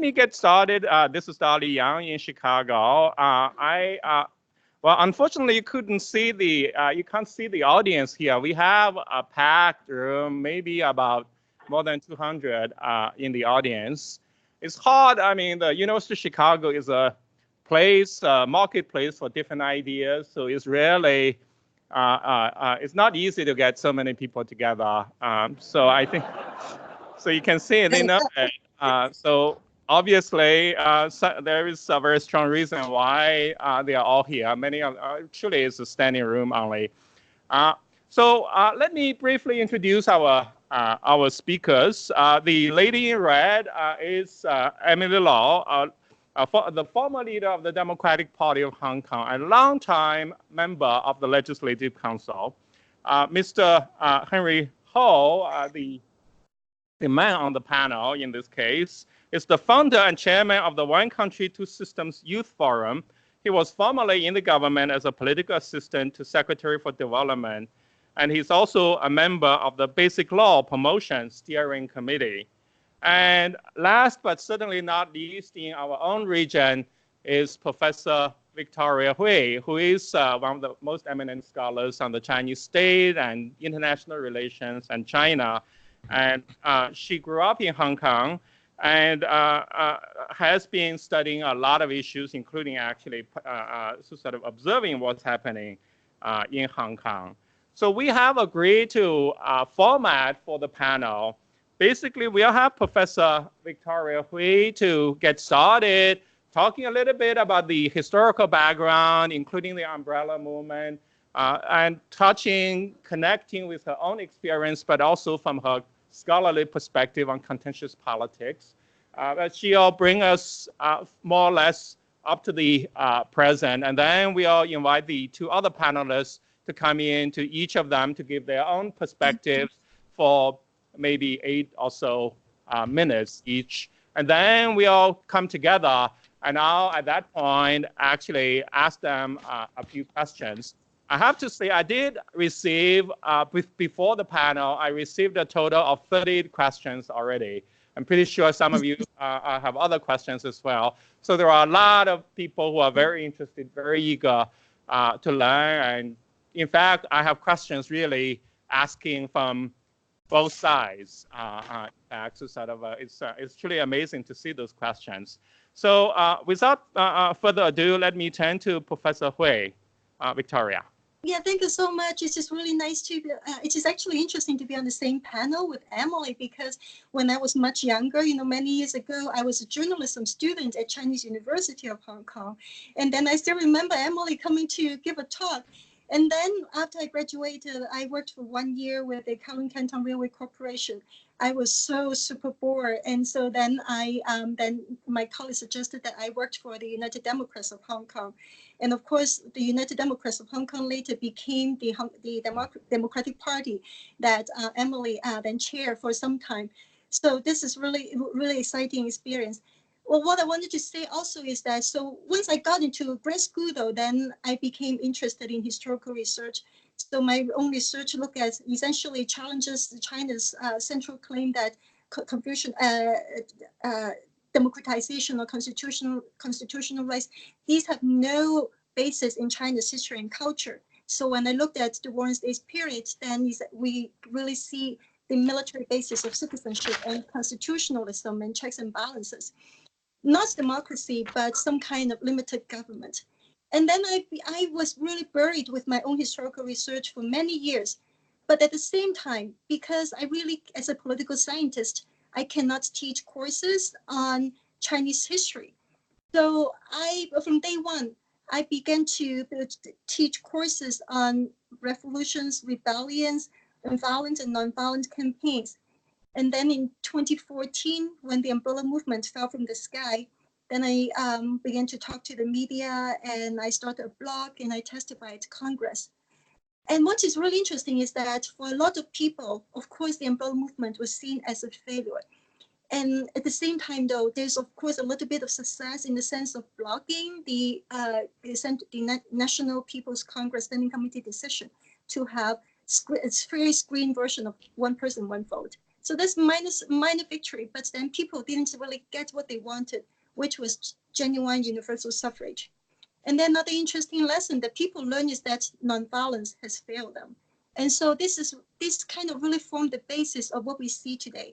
let me get started. This is Dali Yang in Chicago. Well, unfortunately, you couldn't see you can't see the audience here. We have a packed room, maybe about more than 200 in the audience. It's hard. I mean, the University of Chicago is a place, marketplace for different ideas. So it's really, it's not easy to get so many people together. So I think, so you can see it in so obviously, there is a very strong reason why they are all here. Many of actually it's a standing room only. So let me briefly introduce our speakers. The lady in red is Emily Law, the former leader of the Democratic Party of Hong Kong, a longtime member of the Legislative Council. Mr. Henry Ho, the man on the panel in this case, is the founder and chairman of the One Country, Two Systems Youth Forum. He was formerly in the government as a political assistant to Secretary for Development, and he's also a member of the Basic Law Promotion Steering Committee. And last but certainly not least in our own region is Professor Victoria Hui, who is one of the most eminent scholars on the Chinese state and international relations and China. And she grew up in Hong Kong and has been studying a lot of issues, including actually sort of observing what's happening in Hong Kong. So we have agreed to format for the panel. Basically, we'll have Professor Victoria Hui to get started, talking a little bit about the historical background, including the umbrella movement, and connecting with her own experience, but also from her scholarly perspective on contentious politics. She'll bring us more or less up to the present, and then we'll invite the two other panelists to come in, to each of them to give their own perspectives for maybe 8 or so minutes each. And then we'll come together, and I'll, at that point, actually ask them a few questions. I have to say, I did receive, before the panel, I received a total of 30 questions already. I'm pretty sure some of you have other questions as well. So there are a lot of people who are very interested, very eager to learn. And in fact, I have questions really asking from both sides. In fact, so sort of, it's truly amazing to see those questions. So without further ado, let me turn to Professor Hui, Victoria. Yeah, thank you so much. It's just really nice to be, it is actually interesting to be on the same panel with Emily, because when I was much younger, many years ago, I was a journalism student at Chinese University of Hong Kong. And then I still remember Emily coming to give a talk. And then after I graduated, I worked for 1 year with the Kowloon Canton Railway Corporation. I was so super bored. And so then then my colleague suggested that I worked for the United Democrats of Hong Kong. And of course, the United Democrats of Hong Kong later became the Democratic Party that Emily then chaired for some time. So this is really, really exciting experience. Well, what I wanted to say also is that, so once I got into grad school, though, then I became interested in historical research. So my own research look at essentially challenges China's central claim that Confucian democratization or constitutional rights, these have no basis in China's history and culture. So when I looked at the Warring States period, then we really see the military basis of citizenship and constitutionalism and checks and balances. Not democracy, but some kind of limited government. And then I was really buried with my own historical research for many years. But at the same time, because I really, as a political scientist, I cannot teach courses on Chinese history. So from day one, I began to teach courses on revolutions, rebellions, and violent and nonviolent campaigns. And then in 2014, when the umbrella movement fell from the sky, then I began to talk to the media, and I started a blog, and I testified at Congress. And what is really interesting is that for a lot of people, of course, the umbrella movement was seen as a failure. And at the same time, though, there's, of course, a little bit of success in the sense of blocking the National People's Congress Standing Committee decision to have a very screen version of one person, one vote. So that's minor victory, but then people didn't really get what they wanted, which was genuine universal suffrage. And then another interesting lesson that people learn is that nonviolence has failed them. And so this kind of really formed the basis of what we see today.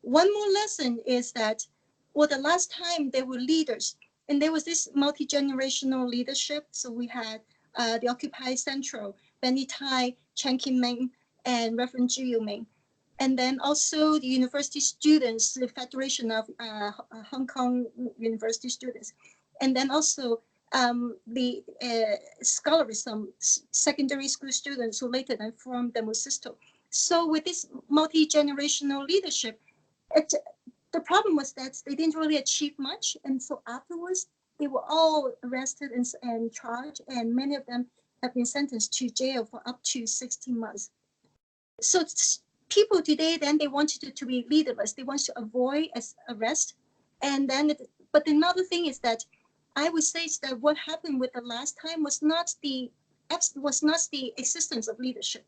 One more lesson is that, well, the last time there were leaders, and there was this multi-generational leadership. So we had the Occupy Central, Benny Tai, Chiang Kai-ming, and Reverend Zhu Yuming. And then also the university students, the Federation of Hong Kong University Students. And then also the scholarism, secondary school students who later then formed the Mosisto. So with this multi-generational leadership, the problem was that they didn't really achieve much. And so afterwards, they were all arrested and charged, and many of them have been sentenced to jail for up to 16 months. So people today, then they wanted to be leaderless. They want to avoid arrest. And then, but another thing is that I would say that what happened with the last time was not the existence of leadership,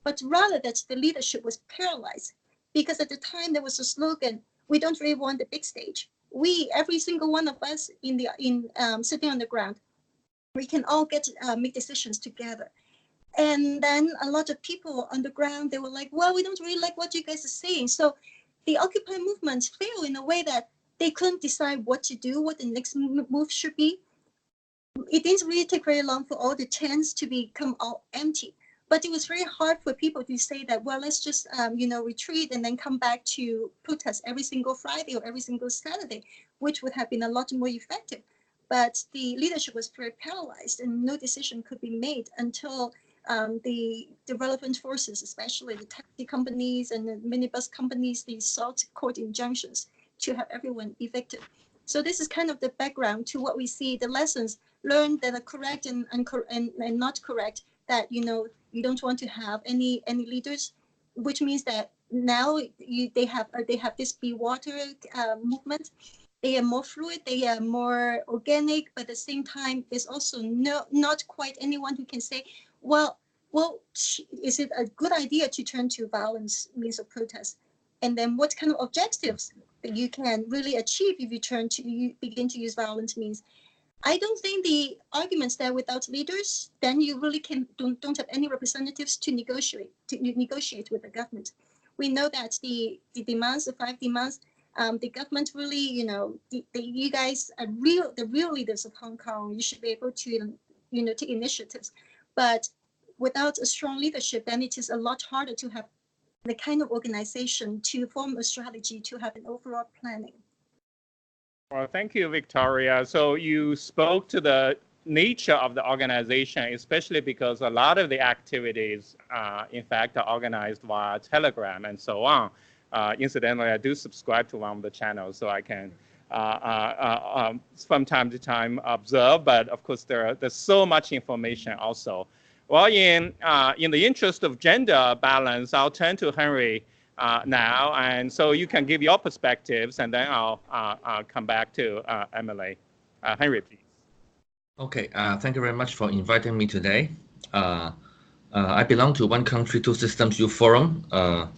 but rather that the leadership was paralyzed. Because at the time there was a slogan, we don't really want the big stage. We, every single one of us sitting on the ground, we can all make decisions together. And then a lot of people on the ground, they were like, well, we don't really like what you guys are saying. So the Occupy movement failed in a way that they couldn't decide what to do, what the next move should be. It didn't really take very long for all the tents to become all empty. But it was very hard for people to say that, well, let's just, retreat and then come back to protest every single Friday or every single Saturday, which would have been a lot more effective. But the leadership was very paralyzed and no decision could be made until the relevant forces, especially the taxi companies and the minibus companies, they sought court injunctions to have everyone evicted. So this is kind of the background to what we see, the lessons learned that are correct and not correct, that, you don't want to have any leaders, which means that now they have this Be Water movement. They are more fluid, they are more organic, but at the same time, there's also not quite anyone who can say, well, is it a good idea to turn to violence means of protest? And then what kind of objectives that you can really achieve if you begin to use violence means? I don't think the arguments that without leaders, then you really don't have any representatives to negotiate with the government. We know that the demands, the 5 demands, the government really, you guys are the real leaders of Hong Kong. You should be able to, take initiatives. But without a strong leadership, then it is a lot harder to have the kind of organization to form a strategy, to have an overall planning. Well, thank you, Victoria. So you spoke to the nature of the organization, especially because a lot of the activities, in fact, are organized via Telegram and so on. Incidentally, I do subscribe to one of the channels, so I can, from time to time, observe. But of course, there's so much information also. Well, in the interest of gender balance, I'll turn to Henry now, and so you can give your perspectives, and then I'll come back to Emily. Henry, please. Okay, thank you very much for inviting me today. I belong to One Country, Two Systems Youth Forum, a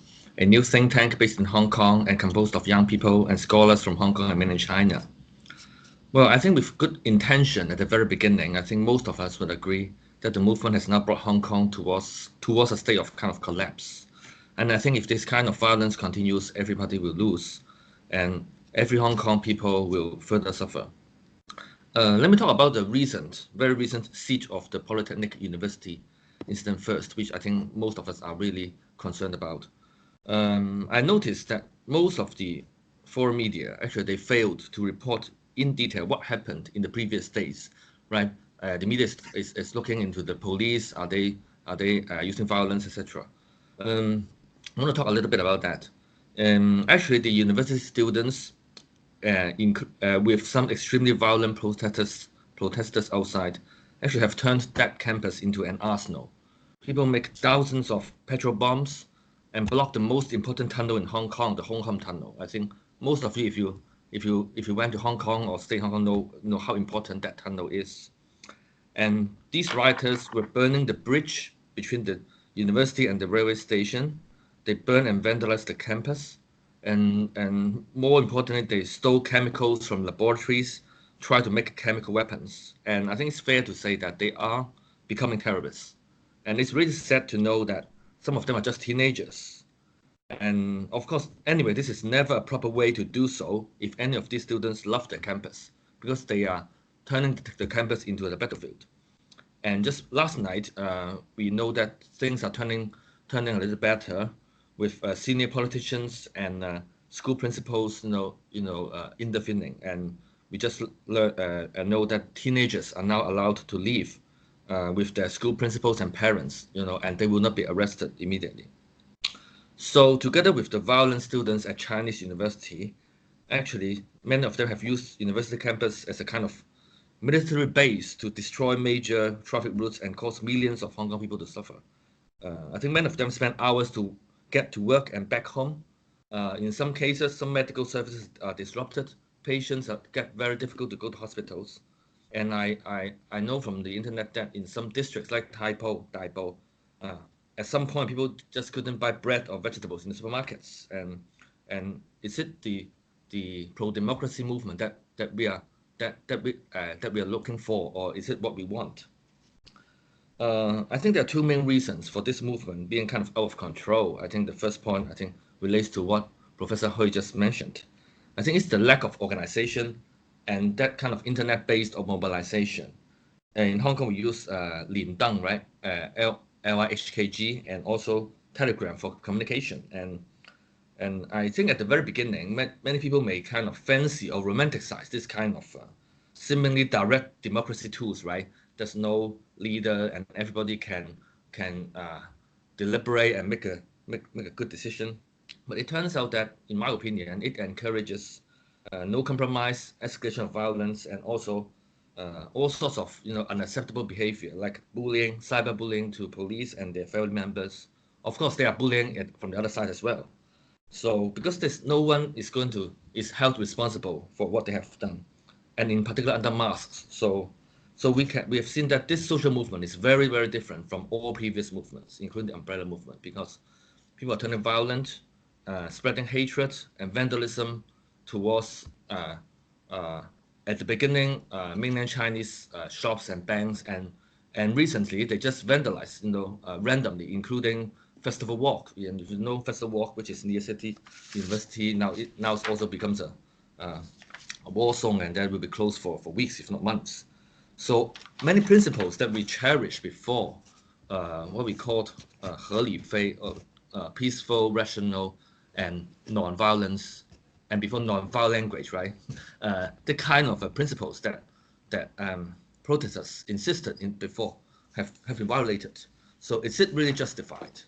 new think tank based in Hong Kong and composed of young people and scholars from Hong Kong and mainland China. Well, I think with good intention at the very beginning, I think most of us would agree that the movement has now brought Hong Kong towards a state of kind of collapse. And I think if this kind of violence continues, everybody will lose, and every Hong Kong people will further suffer. Let me talk about the very recent siege of the Polytechnic University incident first, which I think most of us are really concerned about. I noticed that most of the foreign media, actually, they failed to report in detail what happened in the previous days, right? The media is looking into the police, are they using violence, etc. I want to talk a little bit about that. Actually, the university students, with some extremely violent protesters outside, actually have turned that campus into an arsenal. People make thousands of petrol bombs and block the most important tunnel in Hong Kong, the Hong Kong Tunnel. I think most of you, if you went to Hong Kong or stay in Hong Kong, know how important that tunnel is. And these rioters were burning the bridge between the university and the railway station. they burned and vandalized the campus, and more importantly, they stole chemicals from laboratories, tried to make chemical weapons. And I think it's fair to say that they are becoming terrorists. And it's really sad to know that some of them are just teenagers. And of course, anyway, this is never a proper way to do so if any of these students love their campus, because they are turning the campus into a battlefield. And just last night, we know that things are turning a little better with senior politicians and school principals, intervening. And we just know that teenagers are now allowed to leave with their school principals and parents, and they will not be arrested immediately. So together with the violent students at Chinese University, actually, many of them have used university campus as a kind of military base to destroy major traffic routes and cause millions of Hong Kong people to suffer. I think many of them spend hours to get to work and back home. In some cases, some medical services are disrupted. Patients get very difficult to go to hospitals. And I know from the internet that in some districts like Taipo, at some point people just couldn't buy bread or vegetables in the supermarkets. And is it the pro-democracy movement that we are looking for, or is it what we want? I think there are two main reasons for this movement being kind of out of control. I think the first point relates to what Professor Hui just mentioned. I think it's the lack of organization and that kind of internet-based mobilization. In Hong Kong, we use Lindang, right? LIHKG, and also Telegram for communication. And I think at the very beginning, many people may kind of fancy or romanticize this kind of seemingly direct democracy tools, right? There's no leader and everybody can deliberate and make a good decision. But it turns out that, in my opinion, it encourages no compromise, escalation of violence, and also all sorts of unacceptable behavior like bullying, cyberbullying to police and their family members. Of course, they are bullying from the other side as well. So because there's no one is held responsible for what they have done, and in particular under masks. So we have seen that this social movement is very, very different from all previous movements, including the umbrella movement, because people are turning violent, spreading hatred and vandalism towards at the beginning mainland Chinese shops and banks, and recently they just vandalized randomly, including Festival Walk. And if you know Festival Walk, which is near City University, now it also becomes a war zone, and that will be closed for weeks, if not months. So many principles that we cherished before, what we called 合理非, peaceful, rational, and non-violence, and before non-violent language, right? The kind of principles that protesters insisted in before have been violated. So is it really justified?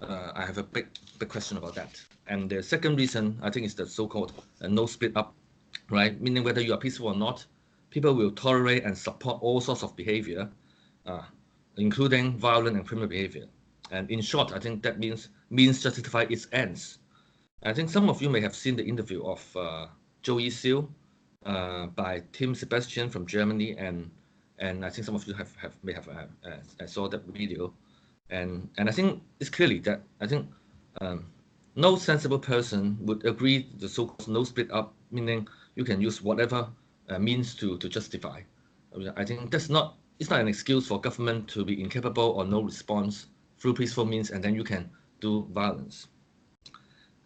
I have a big question about that. And the second reason, I think, is the so-called no split up, right? Meaning whether you are peaceful or not, people will tolerate and support all sorts of behavior, including violent and criminal behavior. And in short, I think that means justify its ends. I think some of you may have seen the interview of Zhou Yisiu by Tim Sebastian from Germany, and I think some of you may have saw that video. And I think it's clearly that I think no sensible person would agree to the so-called no split up, meaning you can use whatever means to justify. I think it's not an excuse for government to be incapable or no response through peaceful means, and then you can do violence.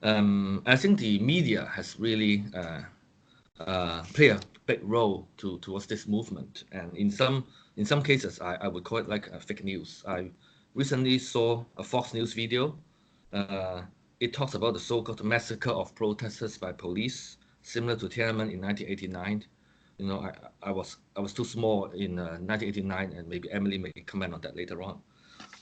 I think the media has really played a big role towards this movement, and in some cases, I would call it like fake news. I recently saw a Fox News video. It talks about the so-called massacre of protesters by police, similar to Tiananmen in 1989. I was too small in 1989, and maybe Emily may comment on that later on.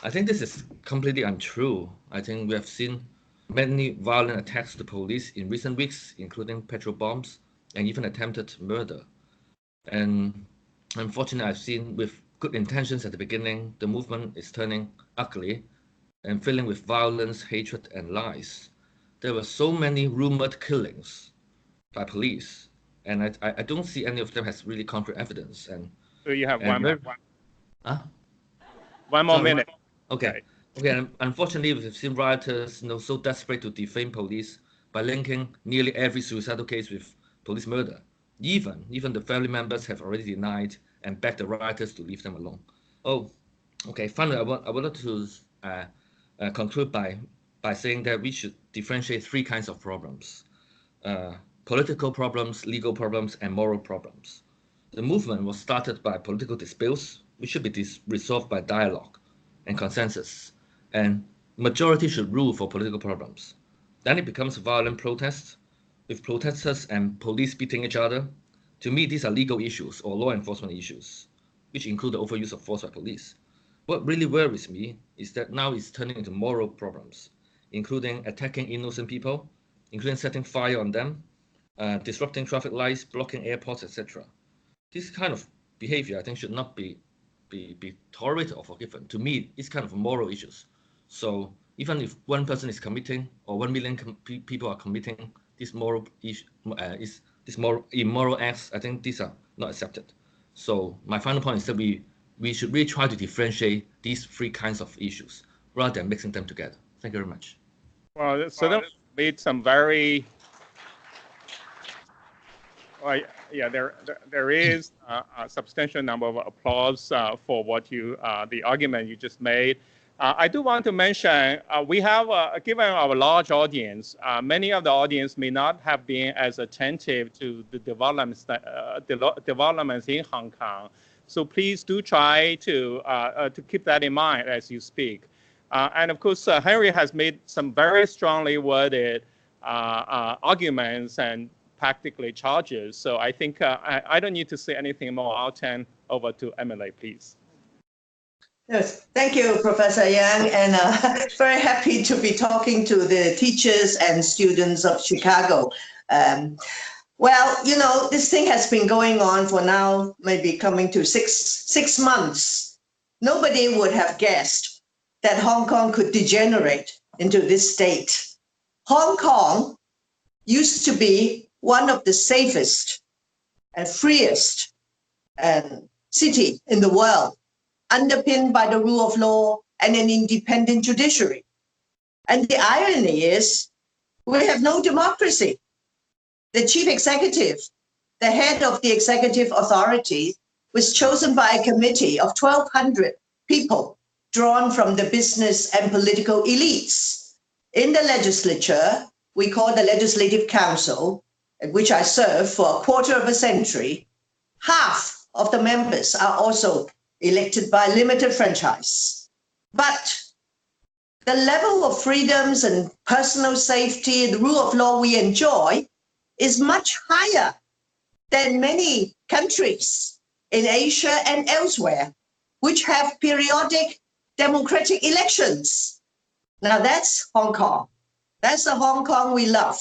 I think this is completely untrue. I think we have seen many violent attacks to police in recent weeks, including petrol bombs and even attempted murder. And unfortunately, I've seen with good intentions at the beginning, the movement is turning ugly and filling with violence, hatred, and lies. There were so many rumored killings by police, and I don't see any of them has really concrete evidence. And so you have one more Sorry? minute. Okay. Okay, and unfortunately, we've seen rioters so desperate to defame police by linking nearly every suicidal case with police murder. Even the family members have already denied and begged the rioters to leave them alone. Oh, okay. Finally, I wanted to conclude by saying that we should differentiate three kinds of problems: political problems, legal problems, and moral problems. The movement was started by political disputes, which should be resolved by dialogue and consensus, and majority should rule for political problems. Then it becomes violent protest, with protesters and police beating each other. To me, these are legal issues or law enforcement issues, which include the overuse of force by police. What really worries me is that now it's turning into moral problems, including attacking innocent people, including setting fire on them, disrupting traffic lights, blocking airports, etc. This kind of behavior, I think, should not be tolerated or forgiven. To me, it's kind of moral issues. So even if one person is committing, or 1 million people are committing this moral immoral acts, I think these are not accepted. So my final point is that we should really try to differentiate these three kinds of issues rather than mixing them together. Thank you very much. Well, so that made some very. Well, yeah, there is a substantial number of applause for what the argument you just made. I do want to mention we have given our large audience, many of the audience may not have been as attentive to the developments in Hong Kong. So please do try to keep that in mind as you speak. And of course, Henry has made some very strongly worded arguments and practically charges. So I think I don't need to say anything more. I'll turn over to Emily, please. Yes, thank you, Professor Yang, and very happy to be talking to the teachers and students of Chicago. Well, you know, this thing has been going on for now, maybe coming to six months. Nobody would have guessed that Hong Kong could degenerate into this state. Hong Kong used to be one of the safest and freest city in the world, underpinned by the rule of law and an independent judiciary. And the irony is, we have no democracy. The chief executive, the head of the executive authority, was chosen by a committee of 1,200 people drawn from the business and political elites. In the legislature, we call the Legislative Council, at which I served for a quarter of a century, half of the members are also elected by limited franchise. But the level of freedoms and personal safety, the rule of law we enjoy is much higher than many countries in Asia and elsewhere, which have periodic democratic elections. Now that's Hong Kong. That's the Hong Kong we love.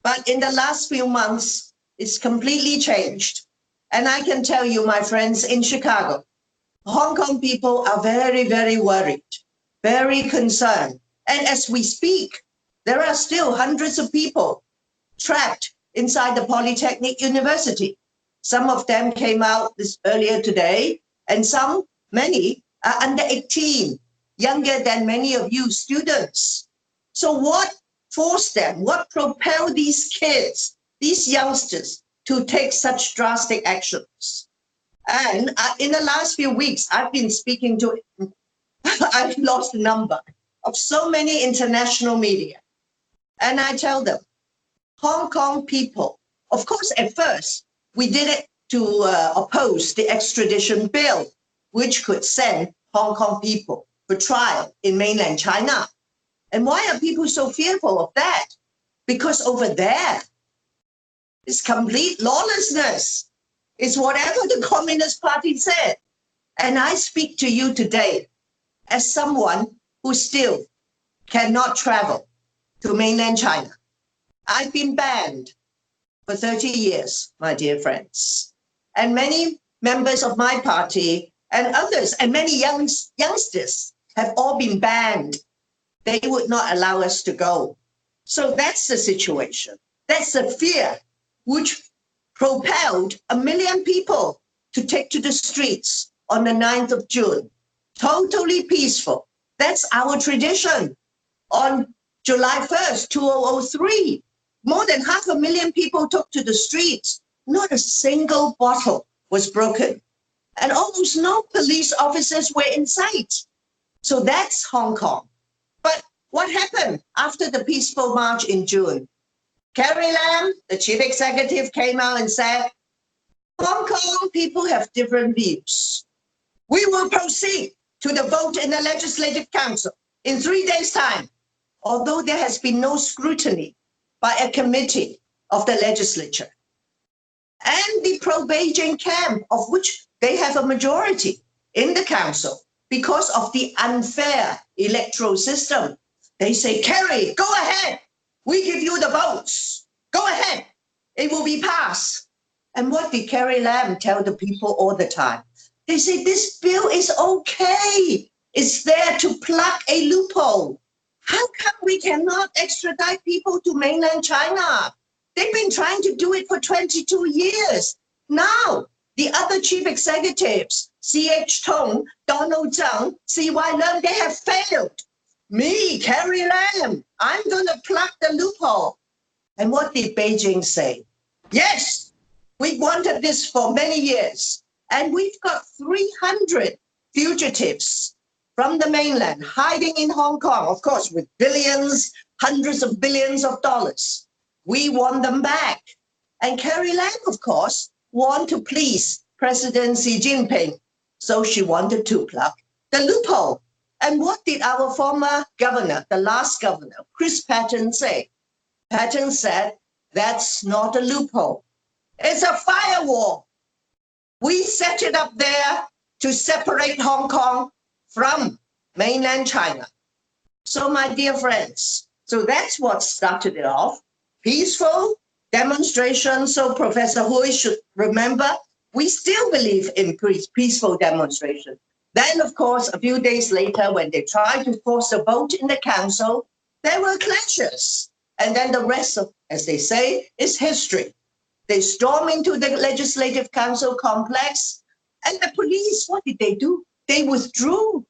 But in the last few months, it's completely changed. And I can tell you, my friends in Chicago, Hong Kong people are very, very worried, very concerned. And as we speak, there are still hundreds of people trapped inside the Polytechnic University. Some of them came out earlier today, and many are under 18, younger than many of you students. So what forced them, what propelled these kids, these youngsters, to take such drastic actions? And in the last few weeks, I've been speaking to, I've lost the number of so many international media. And I tell them, Hong Kong people, of course, at first, we did it to oppose the extradition bill, which could send Hong Kong people for trial in mainland China. And why are people so fearful of that? Because over there, it's complete lawlessness. It's whatever the Communist Party said. And I speak to you today as someone who still cannot travel to mainland China. I've been banned for 30 years, my dear friends. And many members of my party and others, and many youngsters have all been banned. They would not allow us to go. So that's the situation. That's the fear which propelled 1 million people to take to the streets on the 9th of June. Totally peaceful. That's our tradition. On July 1st, 2003, more than 500,000 people took to the streets. Not a single bottle was broken. And almost no police officers were in sight. So that's Hong Kong. But what happened after the peaceful march in June? Carrie Lam, the chief executive, came out and said, Hong Kong people have different views. We will proceed to the vote in the Legislative Council in 3 days' time, although there has been no scrutiny by a committee of the legislature. And the pro-Beijing camp, of which they have a majority in the council because of the unfair electoral system. They say, Kerry, go ahead. We give you the votes. Go ahead. It will be passed. And what did Carrie Lam tell the people all the time? They say, this bill is okay. It's there to plug a loophole. How come we cannot extradite people to mainland China? They've been trying to do it for 22 years. Now, the other chief executives, C.H. Tung, Donald Tsang, C.Y. Leung, they have failed. Me, Carrie Lam, I'm going to plug the loophole. And what did Beijing say? Yes, we wanted this for many years. And we've got 300 fugitives from the mainland hiding in Hong Kong, of course, with billions, hundreds of billions of dollars. We want them back. And Carrie Lam, of course, want to please President Xi Jinping. So she wanted to plug the loophole. And what did our former governor, the last governor, Chris Patten, say? Patten said, that's not a loophole. It's a firewall. We set it up there to separate Hong Kong from mainland China. So my dear friends, so that's what started it off. Peaceful demonstration. So Professor Hui should remember, we still believe in peaceful demonstration. Then, of course, a few days later, when they tried to force a vote in the council, there were clashes. And then the rest of, as they say, is history. They storm into the Legislative Council complex, and the police, what did they do? They withdrew.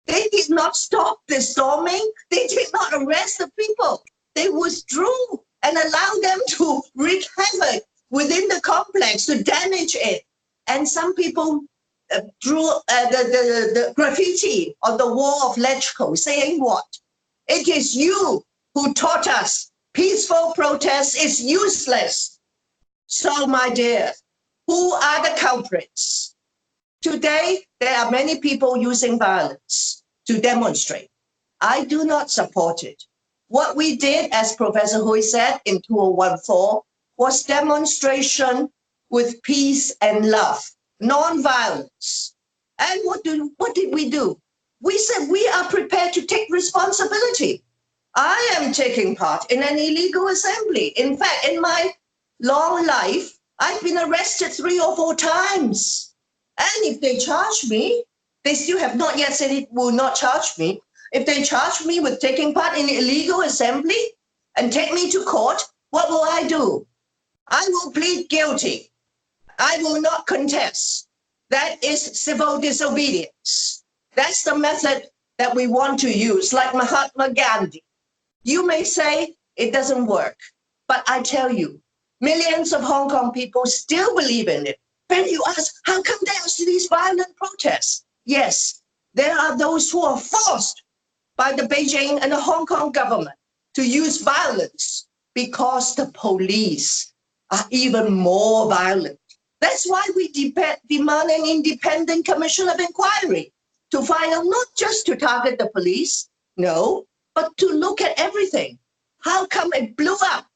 They did not stop the storming. They did not arrest the people. They withdrew and allowed them to wreak havoc within the complex, to damage it. And some people drew the graffiti on the wall of Lechko, saying what? It is you who taught us peaceful protest is useless. So, my dear, who are the culprits? Today, there are many people using violence to demonstrate. I do not support it. What we did, as Professor Hui said in 2014, was demonstration with peace and love, non-violence. And what did we do? We said we are prepared to take responsibility. I am taking part in an illegal assembly. In fact, in my long life, I've been arrested 3 or 4 times. And if they charge me, they still have not yet said it will not charge me. If they charge me with taking part in illegal assembly and take me to court, what will I do? I will plead guilty. I will not contest. That is civil disobedience. That's the method that we want to use, like Mahatma Gandhi. You may say it doesn't work, but I tell you, millions of Hong Kong people still believe in it. When you ask, how come there are these violent protests? Yes, there are those who are forced by the Beijing and the Hong Kong government to use violence because the police are even more violent. That's why we demand an independent commission of inquiry to find out, not just to target the police, no, but to look at everything. How come it blew up?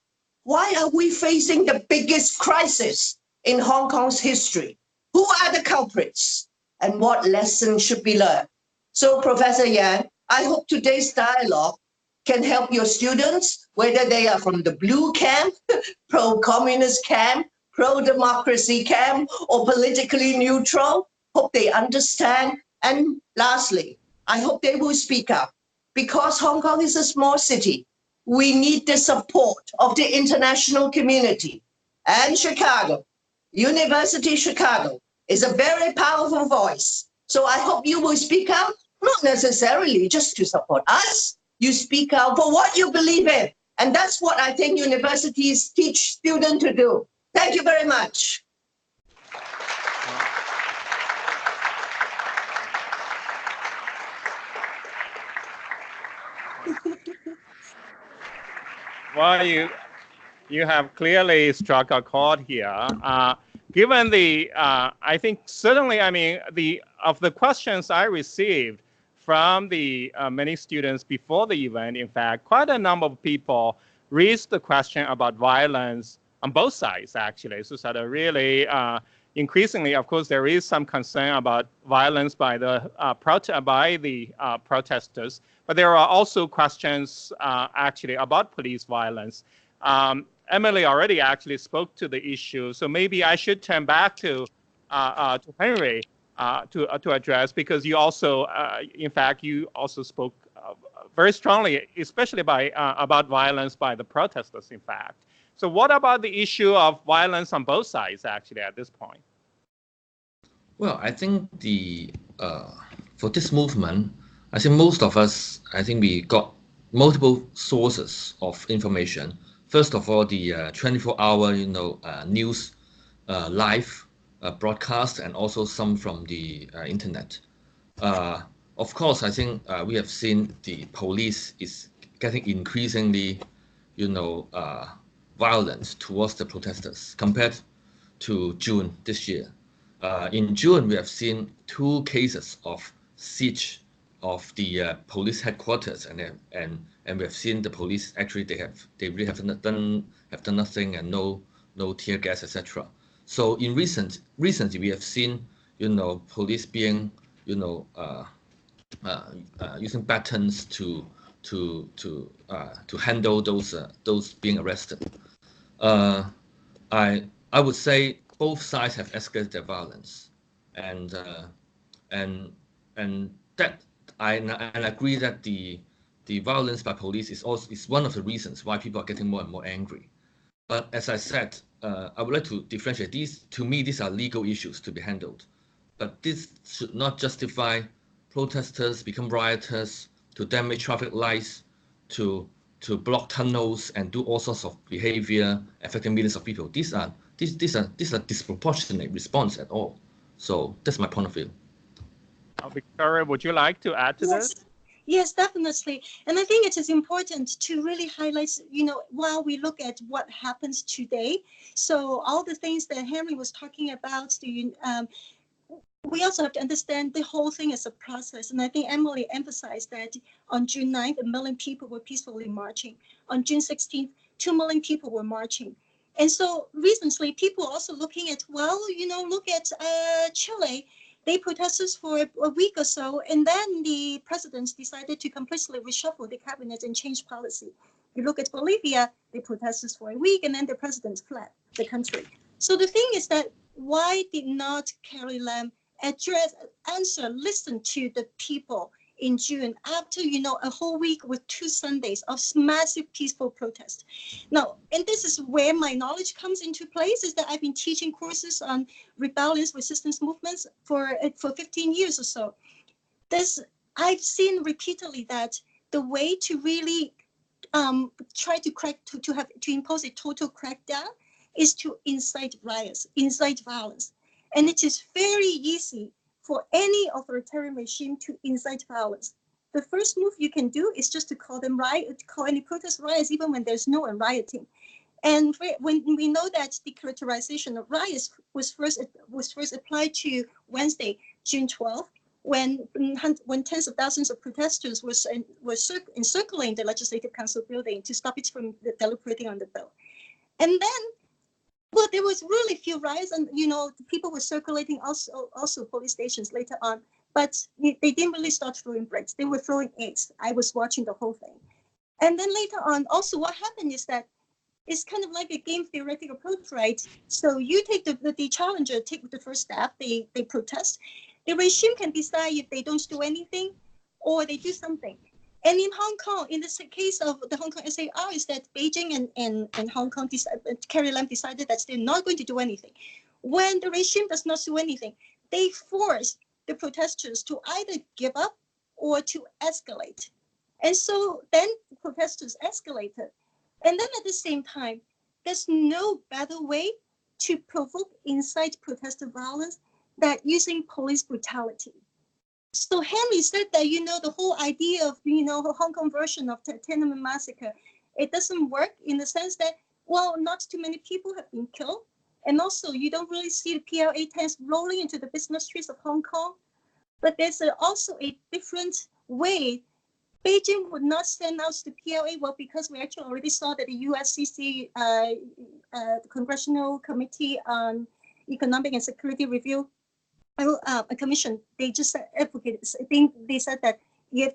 Why are we facing the biggest crisis in Hong Kong's history? Who are the culprits? And what lessons should be learned? So, Professor Yang, I hope today's dialogue can help your students, whether they are from the blue camp, pro-communist camp, pro-democracy camp, or politically neutral. Hope they understand. And lastly, I hope they will speak up. Because Hong Kong is a small city, we need the support of the international community. And Chicago, University of Chicago, is a very powerful voice. So I hope you will speak up. not necessarily just to support us. You speak out for what you believe in. And that's what I think universities teach students to do. Thank you very much. Well, you have clearly struck a chord here. Given the, I think certainly, I mean, of the questions I received from the many students before the event, in fact, quite a number of people raised the question about violence on both sides, actually. So sort of really increasingly, of course, there is some concern about violence by the protesters, but there are also questions actually about police violence. Emily already actually spoke to the issue, so maybe I should turn back to Henry to address, because you also, in fact, you also spoke very strongly, especially about violence by the protesters, in fact. So what about the issue of violence on both sides, actually, at this point? Well, I think for this movement, I think most of us, I think we got multiple sources of information. First of all, the 24-hour, news live broadcast, and also some from the internet. Of course, I think we have seen the police is getting increasingly, violent towards the protesters compared to June this year. In June, we have seen 2 cases of siege of the police headquarters, and we have seen the police actually they really have done nothing, and no tear gas, etc. So in recently we have seen police being using batons to handle those being arrested. I would say both sides have escalated their violence, and that I agree that the violence by police is one of the reasons why people are getting more and more angry. But as I said, I would like to differentiate these. To me, these are legal issues to be handled, but this should not justify protesters become rioters, to damage traffic lights, to block tunnels and do all sorts of behavior affecting millions of people. These are disproportionate response at all. So that's my point of view. Victoria, would you like to add to this? Yes, definitely. And I think it is important to really highlight, while we look at what happens today. So all the things that Henry was talking about, we also have to understand the whole thing as a process. And I think Emily emphasized that on June 9th, 1 million people were peacefully marching. On June 16th, 2 million people were marching. And so recently, people are also looking at, look at Chile. They protested for a week or so, and then the president decided to completely reshuffle the cabinet and change policy. You look at Bolivia, they protested for a week, and then the president fled the country. So the thing is that why did not Carrie Lam listen to the people in June after, a whole week with 2 Sundays of massive peaceful protest? Now, and this is where my knowledge comes into place, is that I've been teaching courses on rebellious resistance movements for 15 years or so. I've seen repeatedly that the way to really try to impose a total crackdown is to incite riots, incite violence. And it is very easy for any authoritarian regime to incite violence. The first move you can do is just to call any protest riots, even when there's no one rioting. And when we know that the characterization of riots was first applied to Wednesday, June 12th, when tens of thousands of protesters were encircling the Legislative Council building to stop it from deliberating on the bill. And then, well, there was really few riots, and people were circulating also police stations later on, but they didn't really start throwing bricks. They were throwing eggs. I was watching the whole thing. And then later on, also what happened is that it's kind of like a game theoretic approach, right? So you take the challenger, take the first step, they protest. The regime can decide if they don't do anything or they do something. And in Hong Kong, in the case of the Hong Kong SAR, is that Beijing and Hong Kong, Carrie Lam decided that they're not going to do anything. When the regime does not do anything, they force the protesters to either give up or to escalate. And so then protesters escalated. And then at the same time, there's no better way to provoke, incite protester violence than using police brutality. So Henry said that, the whole idea of, the Hong Kong version of the Tiananmen massacre, it doesn't work in the sense that, well, not too many people have been killed. And also you don't really see the PLA tanks rolling into the business streets of Hong Kong. But there's also a different way. Beijing would not send out the PLA, well, because we actually already saw that the USCC, the Congressional Committee on Economic and Security Review, a commission, they just advocated, I think they said that if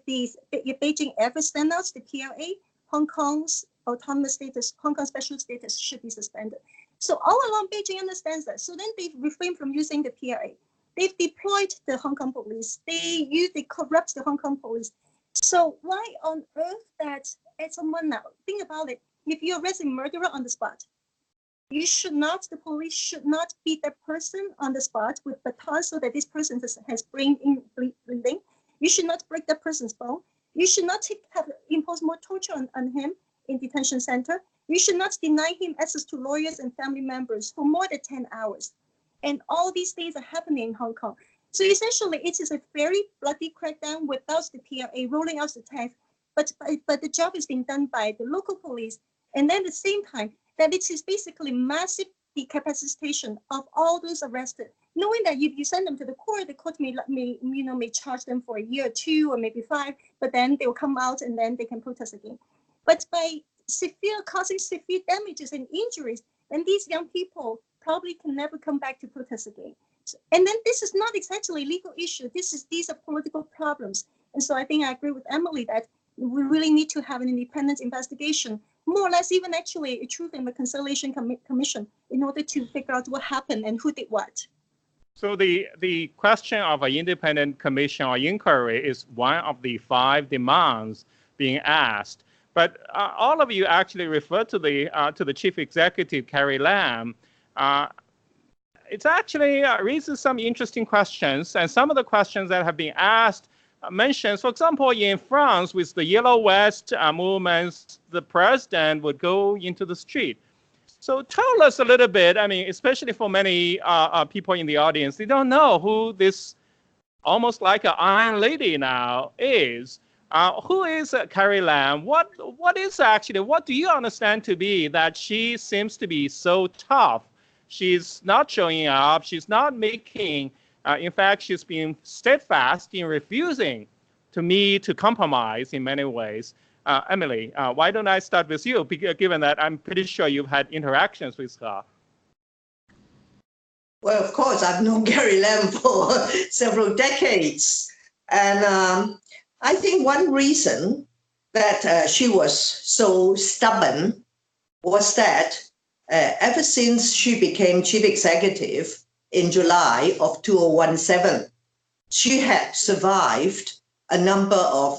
Beijing ever sends out the PLA, Hong Kong's autonomous status, Hong Kong special status should be suspended. So all along, Beijing understands that. So then they've refrained from using the PLA. They've deployed the Hong Kong police. They corrupt the Hong Kong police. So why on earth that at someone now, think about it, if you arrest a murderer on the spot, the police should not beat that person on the spot with batons so that this person has brain bleeding. You should not break that person's bone. You should not impose more torture on him in detention center. You should not deny him access to lawyers and family members for more than 10 hours. And all these things are happening in Hong Kong. So essentially, it is a very bloody crackdown without the PLA rolling out the tanks. But the job is being done by the local police. And then at the same time, that it is basically massive decapacitation of all those arrested, knowing that if you send them to the court may charge them for a year or 2 or maybe 5, but then they will come out and then they can protest again. But by causing severe damages and injuries, then these young people probably can never come back to protest again. And then this is not exactly a legal issue. These are political problems. And so I think I agree with Emily that we really need to have an independent investigation, more or less even actually a truth and reconciliation commission in order to figure out what happened and who did what. So the question of an independent commission or inquiry is one of the 5 demands being asked. But all of you actually referred to the chief executive, Carrie Lam. It actually raises some interesting questions, and some of the questions that have been asked mentions, for example, in France with the Yellow Vest movements, the president would go into the street. So tell us a little bit, I mean, especially for many people in the audience, they don't know who this almost like an Iron Lady now is. Who is Carrie Lam? What do you understand to be that she seems to be so tough? She's not showing up, she's not making, in fact, she's been steadfast in refusing to compromise in many ways. Emily, why don't I start with you, given that I'm pretty sure you've had interactions with her. Well, of course, I've known Carrie Lam for several decades. And I think one reason that she was so stubborn was that ever since she became chief executive in July of 2017, she had survived a number of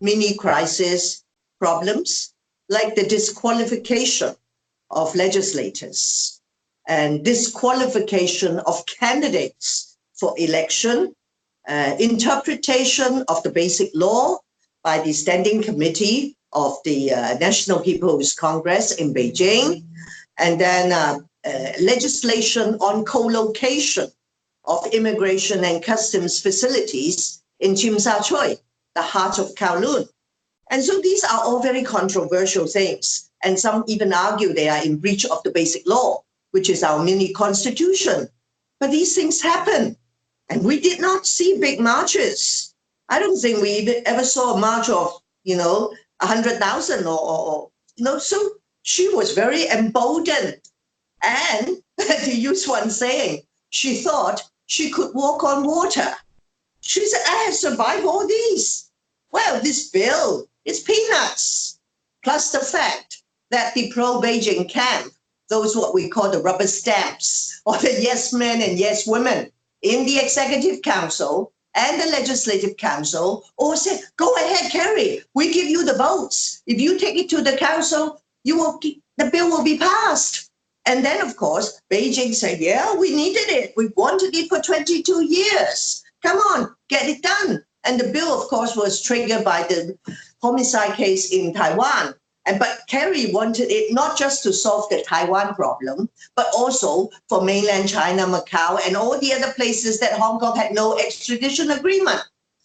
mini crisis problems, like the disqualification of legislators and disqualification of candidates for election, interpretation of the basic law by the Standing Committee of the National People's Congress in Beijing, and then legislation on co-location of immigration and customs facilities in Tsim Sha Tsui, the heart of Kowloon. And so these are all very controversial things. And some even argue they are in breach of the basic law, which is our mini constitution. But these things happen. And we did not see big marches. I don't think we ever saw a march of, 100,000 or so she was very emboldened. And to use one saying, she thought she could walk on water. She said, I have survived all these. Well, this bill is peanuts. Plus the fact that the pro-Beijing camp, those what we call the rubber stamps, or the yes men and yes women in the Executive Council and the Legislative Council, all said, go ahead, Carrie, we give you the votes. If you take it to the Council, the bill will be passed. And then, of course, Beijing said, yeah, we needed it. We wanted it for 22 years. Come on, get it done. And the bill, of course, was triggered by the homicide case in Taiwan. But Kerry wanted it not just to solve the Taiwan problem, but also for mainland China, Macau, and all the other places that Hong Kong had no extradition agreement.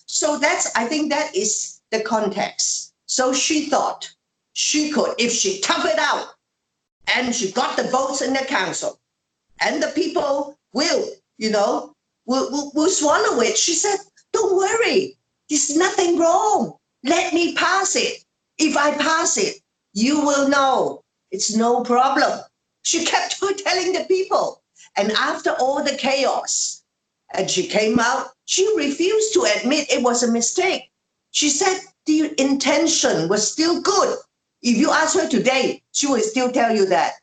So I think that is the context. So she thought she could, if she tough it out, and she got the votes in the council, and the people will swallow it. She said, don't worry, there's nothing wrong. Let me pass it. If I pass it, you will know it's no problem. She kept telling the people. And after all the chaos, and she came out, she refused to admit it was a mistake. She said the intention was still good. If you ask her today, she will still tell you that.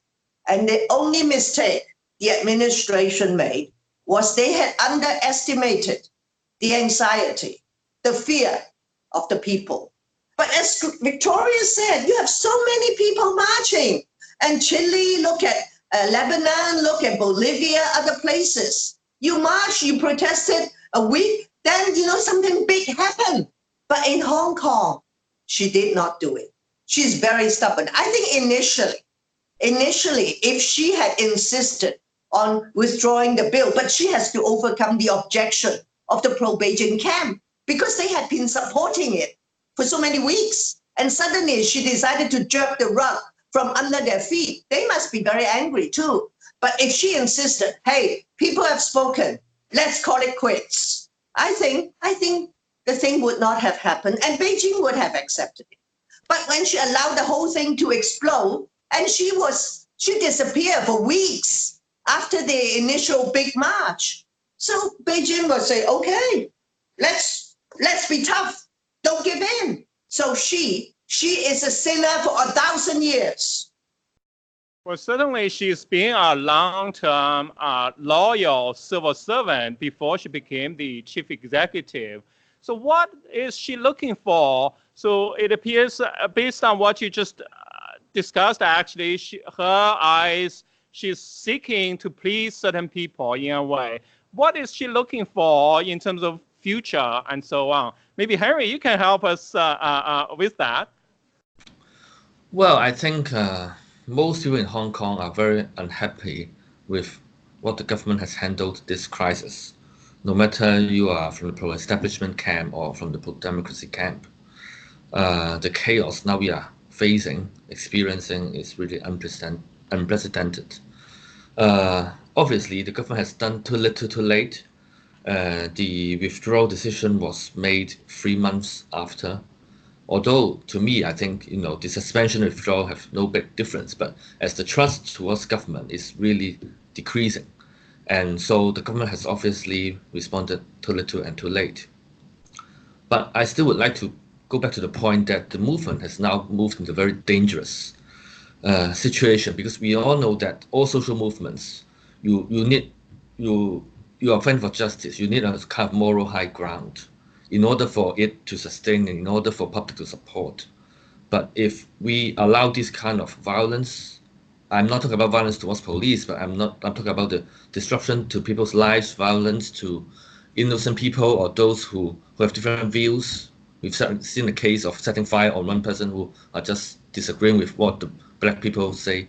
And the only mistake the administration made was they had underestimated the anxiety, the fear of the people. But as Victoria said, you have so many people marching. And Chile, look at Lebanon, look at Bolivia, other places. You march, you protested a week, then, something big happened. But in Hong Kong, she did not do it. She's very stubborn. I think initially, if she had insisted on withdrawing the bill, but she has to overcome the objection of the pro-Beijing camp because they had been supporting it for so many weeks. And suddenly she decided to jerk the rug from under their feet. They must be very angry too. But if she insisted, hey, people have spoken, let's call it quits, I think the thing would not have happened and Beijing would have accepted it. But when she allowed the whole thing to explode, and she disappeared for weeks after the initial big march. So Beijing will say, okay, let's be tough. Don't give in. So she is a sinner for 1,000 years. Well, certainly she's been a long-term loyal civil servant before she became the chief executive. So what is she looking for? So it appears, based on what you just discussed, actually, her eyes, she's seeking to please certain people in a way. What is she looking for in terms of future and so on? Maybe Henry, you can help us with that. Well, I think most people in Hong Kong are very unhappy with what the government has handled this crisis, no matter you are from the pro-establishment camp or from the pro-democracy camp. The chaos now we are experiencing is really unprecedented. Obviously, the government has done too little too late. The withdrawal decision was made 3 months after. Although, to me, I think, the suspension and withdrawal have no big difference, but as the trust towards government is really decreasing. And so the government has obviously responded too little and too late. But I still would like to go back to the point that the movement has now moved into a very dangerous situation, because we all know that all social movements, you are fighting for justice. You need a kind of moral high ground in order for it to sustain and in order for public to support. But if we allow this kind of violence, I'm not talking about violence towards police, but I'm talking about the disruption to people's lives, violence to innocent people or those who have different views. We've seen the case of setting fire on one person who are just disagreeing with what the black people say.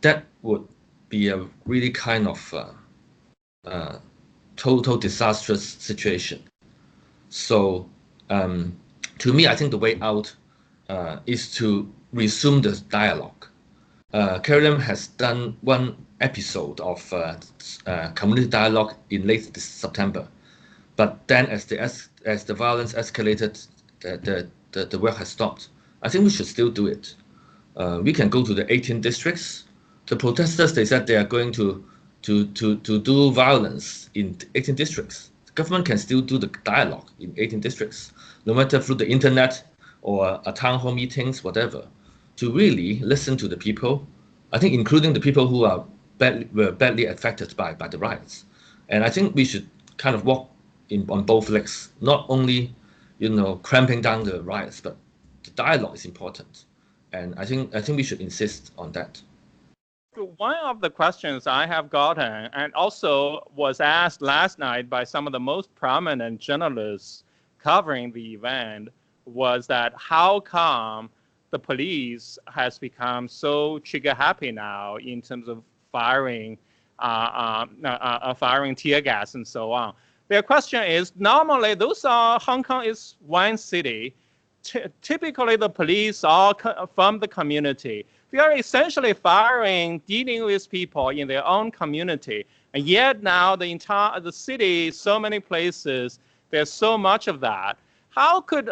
That would be a really kind of total disastrous situation. So to me, I think the way out is to resume the dialogue. Carrie Lam has done one episode of community dialogue in late September, but then as the violence escalated, the work has stopped. I think we should still do it. We can go to the 18 districts. The protesters, they said they are going to do violence in 18 districts. The government can still do the dialogue in 18 districts, no matter through the internet or town hall meetings, whatever, to really listen to the people. I think including the people who were badly affected by the riots. And I think we should kind of walk on both legs, not only cramping down the riots, but the dialogue is important. And I think we should insist on that. One of the questions I have gotten, and also was asked last night by some of the most prominent journalists covering the event was that how come the police has become so trigger happy now in terms of firing tear gas and so on. Their question is, normally Hong Kong is one city. Typically the police are from the community. They are essentially firing, dealing with people in their own community. And yet now the city, so many places, there's so much of that. How could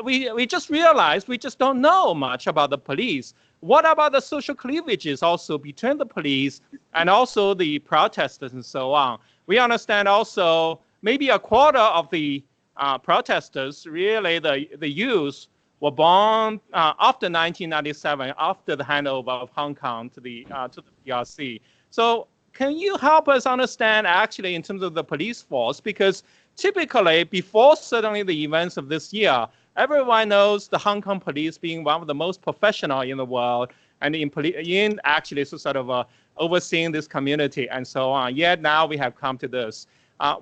we just realized we just don't know much about the police? What about the social cleavages also between the police and also the protesters and so on? We understand also maybe a quarter of the protesters, really the youth, were born after 1997, after the handover of Hong Kong to the PRC. So can you help us understand actually in terms of the police force? Because typically, before certainly the events of this year, everyone knows the Hong Kong police being one of the most professional in the world and in actually sort of overseeing this community and so on. Yet now we have come to this.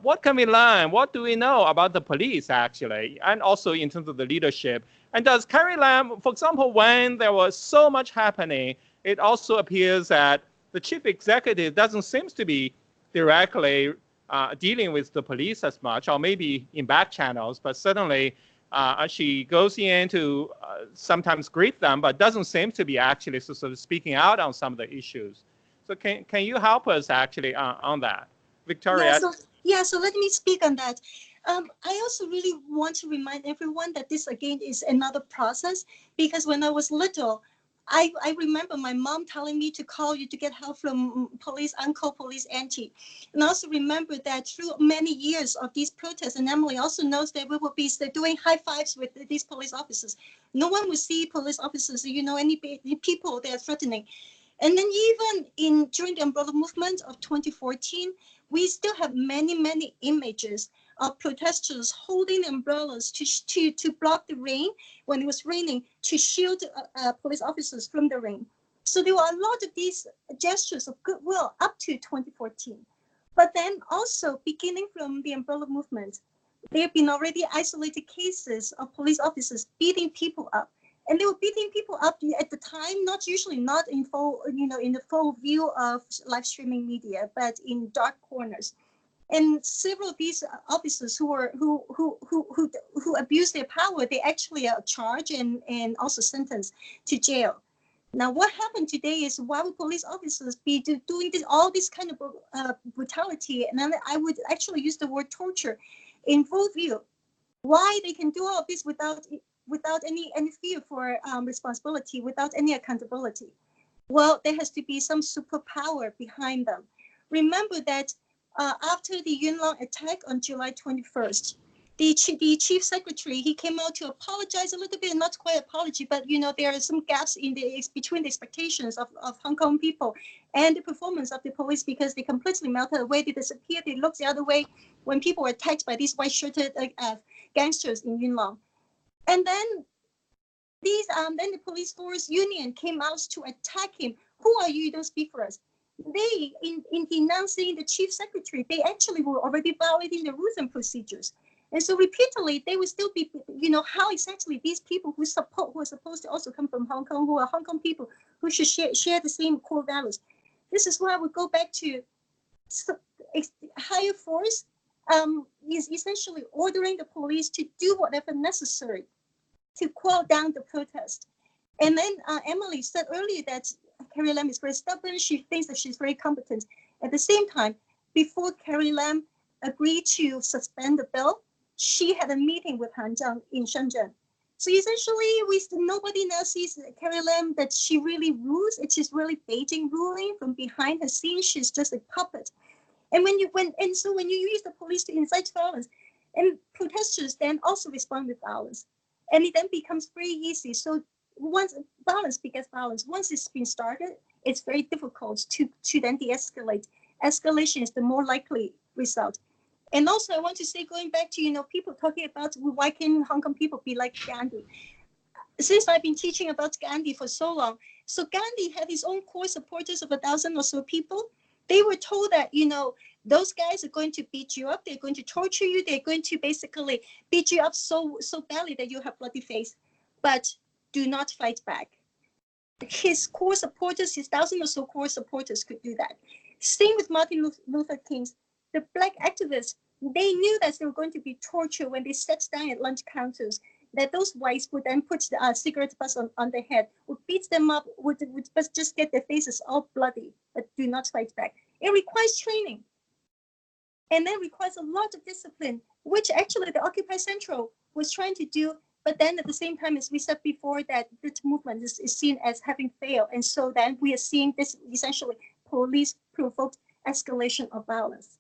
What can we learn? What do we know about the police actually? And also in terms of the leadership. And does Carrie Lam, for example, when there was so much happening, it also appears that the chief executive doesn't seem to be directly dealing with the police as much, or maybe in back channels, but certainly she goes in to sometimes greet them, but doesn't seem to be actually sort of speaking out on some of the issues. So can you help us actually on that? Victoria? So let me speak on that. I also really want to remind everyone that this again is another process, because when I was little, I remember my mom telling me to call you to get help from police uncle, police auntie. And I also remember that through many years of these protests, and Emily also knows that we will be doing high fives with these police officers. No one will see police officers, any people they are threatening. And then even during the umbrella movement of 2014, we still have many images of protesters holding the umbrellas to block the rain when it was raining, to shield police officers from the rain. So there were a lot of these gestures of goodwill up to 2014. But then also beginning from the umbrella movement, there have been already isolated cases of police officers beating people up. And they were beating people up at the time, not in full, in the full view of live streaming media, but in dark corners. And several of these officers who abused their power, they actually are charged and also sentenced to jail. Now, what happened today is, why would police officers be doing all this kind of brutality? And then I would actually use the word torture in full view. Why they can do all of this without any fear for responsibility, without any accountability? Well, there has to be some superpower behind them. Remember that after the Yuen Long attack on July 21st, the chief secretary, he came out to apologize a little bit, not quite apology, but there are some gaps between the expectations of Hong Kong people and the performance of the police, because they completely melted away, they disappeared, they looked the other way when people were attacked by these white-shirted gangsters in Yuen Long. And then then the police force union came out to attack him. Who are you? You don't speak for us. They, in denouncing the chief secretary, they actually were already violating the rules and procedures. And so repeatedly, they will still be, how exactly these people who are supposed to also come from Hong Kong, who are Hong Kong people, who should share the same core values. This is why we go back to higher force is essentially ordering the police to do whatever necessary to quell down the protest. And then Emily said earlier that Carrie Lam is very stubborn. She thinks that she's very competent. At the same time, before Carrie Lam agreed to suspend the bill, she had a meeting with Han Zhang in Shenzhen. So essentially, nobody now sees Carrie Lam that she really rules. It is really Beijing ruling from behind her scene. She's just a puppet. And when you use the police to incite violence, and protesters then also respond with violence, and it then becomes very easy. So once violence begets violence, once it's been started, it's very difficult to then de-escalate. Escalation is the more likely result. And also, I want to say, going back to people talking about why can Hong Kong people be like Gandhi? Since I've been teaching about Gandhi for so long, so Gandhi had his own core supporters of 1,000 or so people. They were told that those guys are going to beat you up. They're going to torture you. They're going to basically beat you up so badly that you have bloody face. But do not fight back. His core supporters, his 1,000 or so core supporters could do that. Same with Martin Luther King's. The black activists, they knew that they were going to be tortured when they sat down at lunch counters, that those whites would then put the cigarette butts on their head, would beat them up, would just get their faces all bloody, but do not fight back. It requires training. And then requires a lot of discipline, which actually the Occupy Central was trying to do. But then at the same time, as we said before, that this movement is seen as having failed. And so then we are seeing this essentially police-provoked escalation of violence.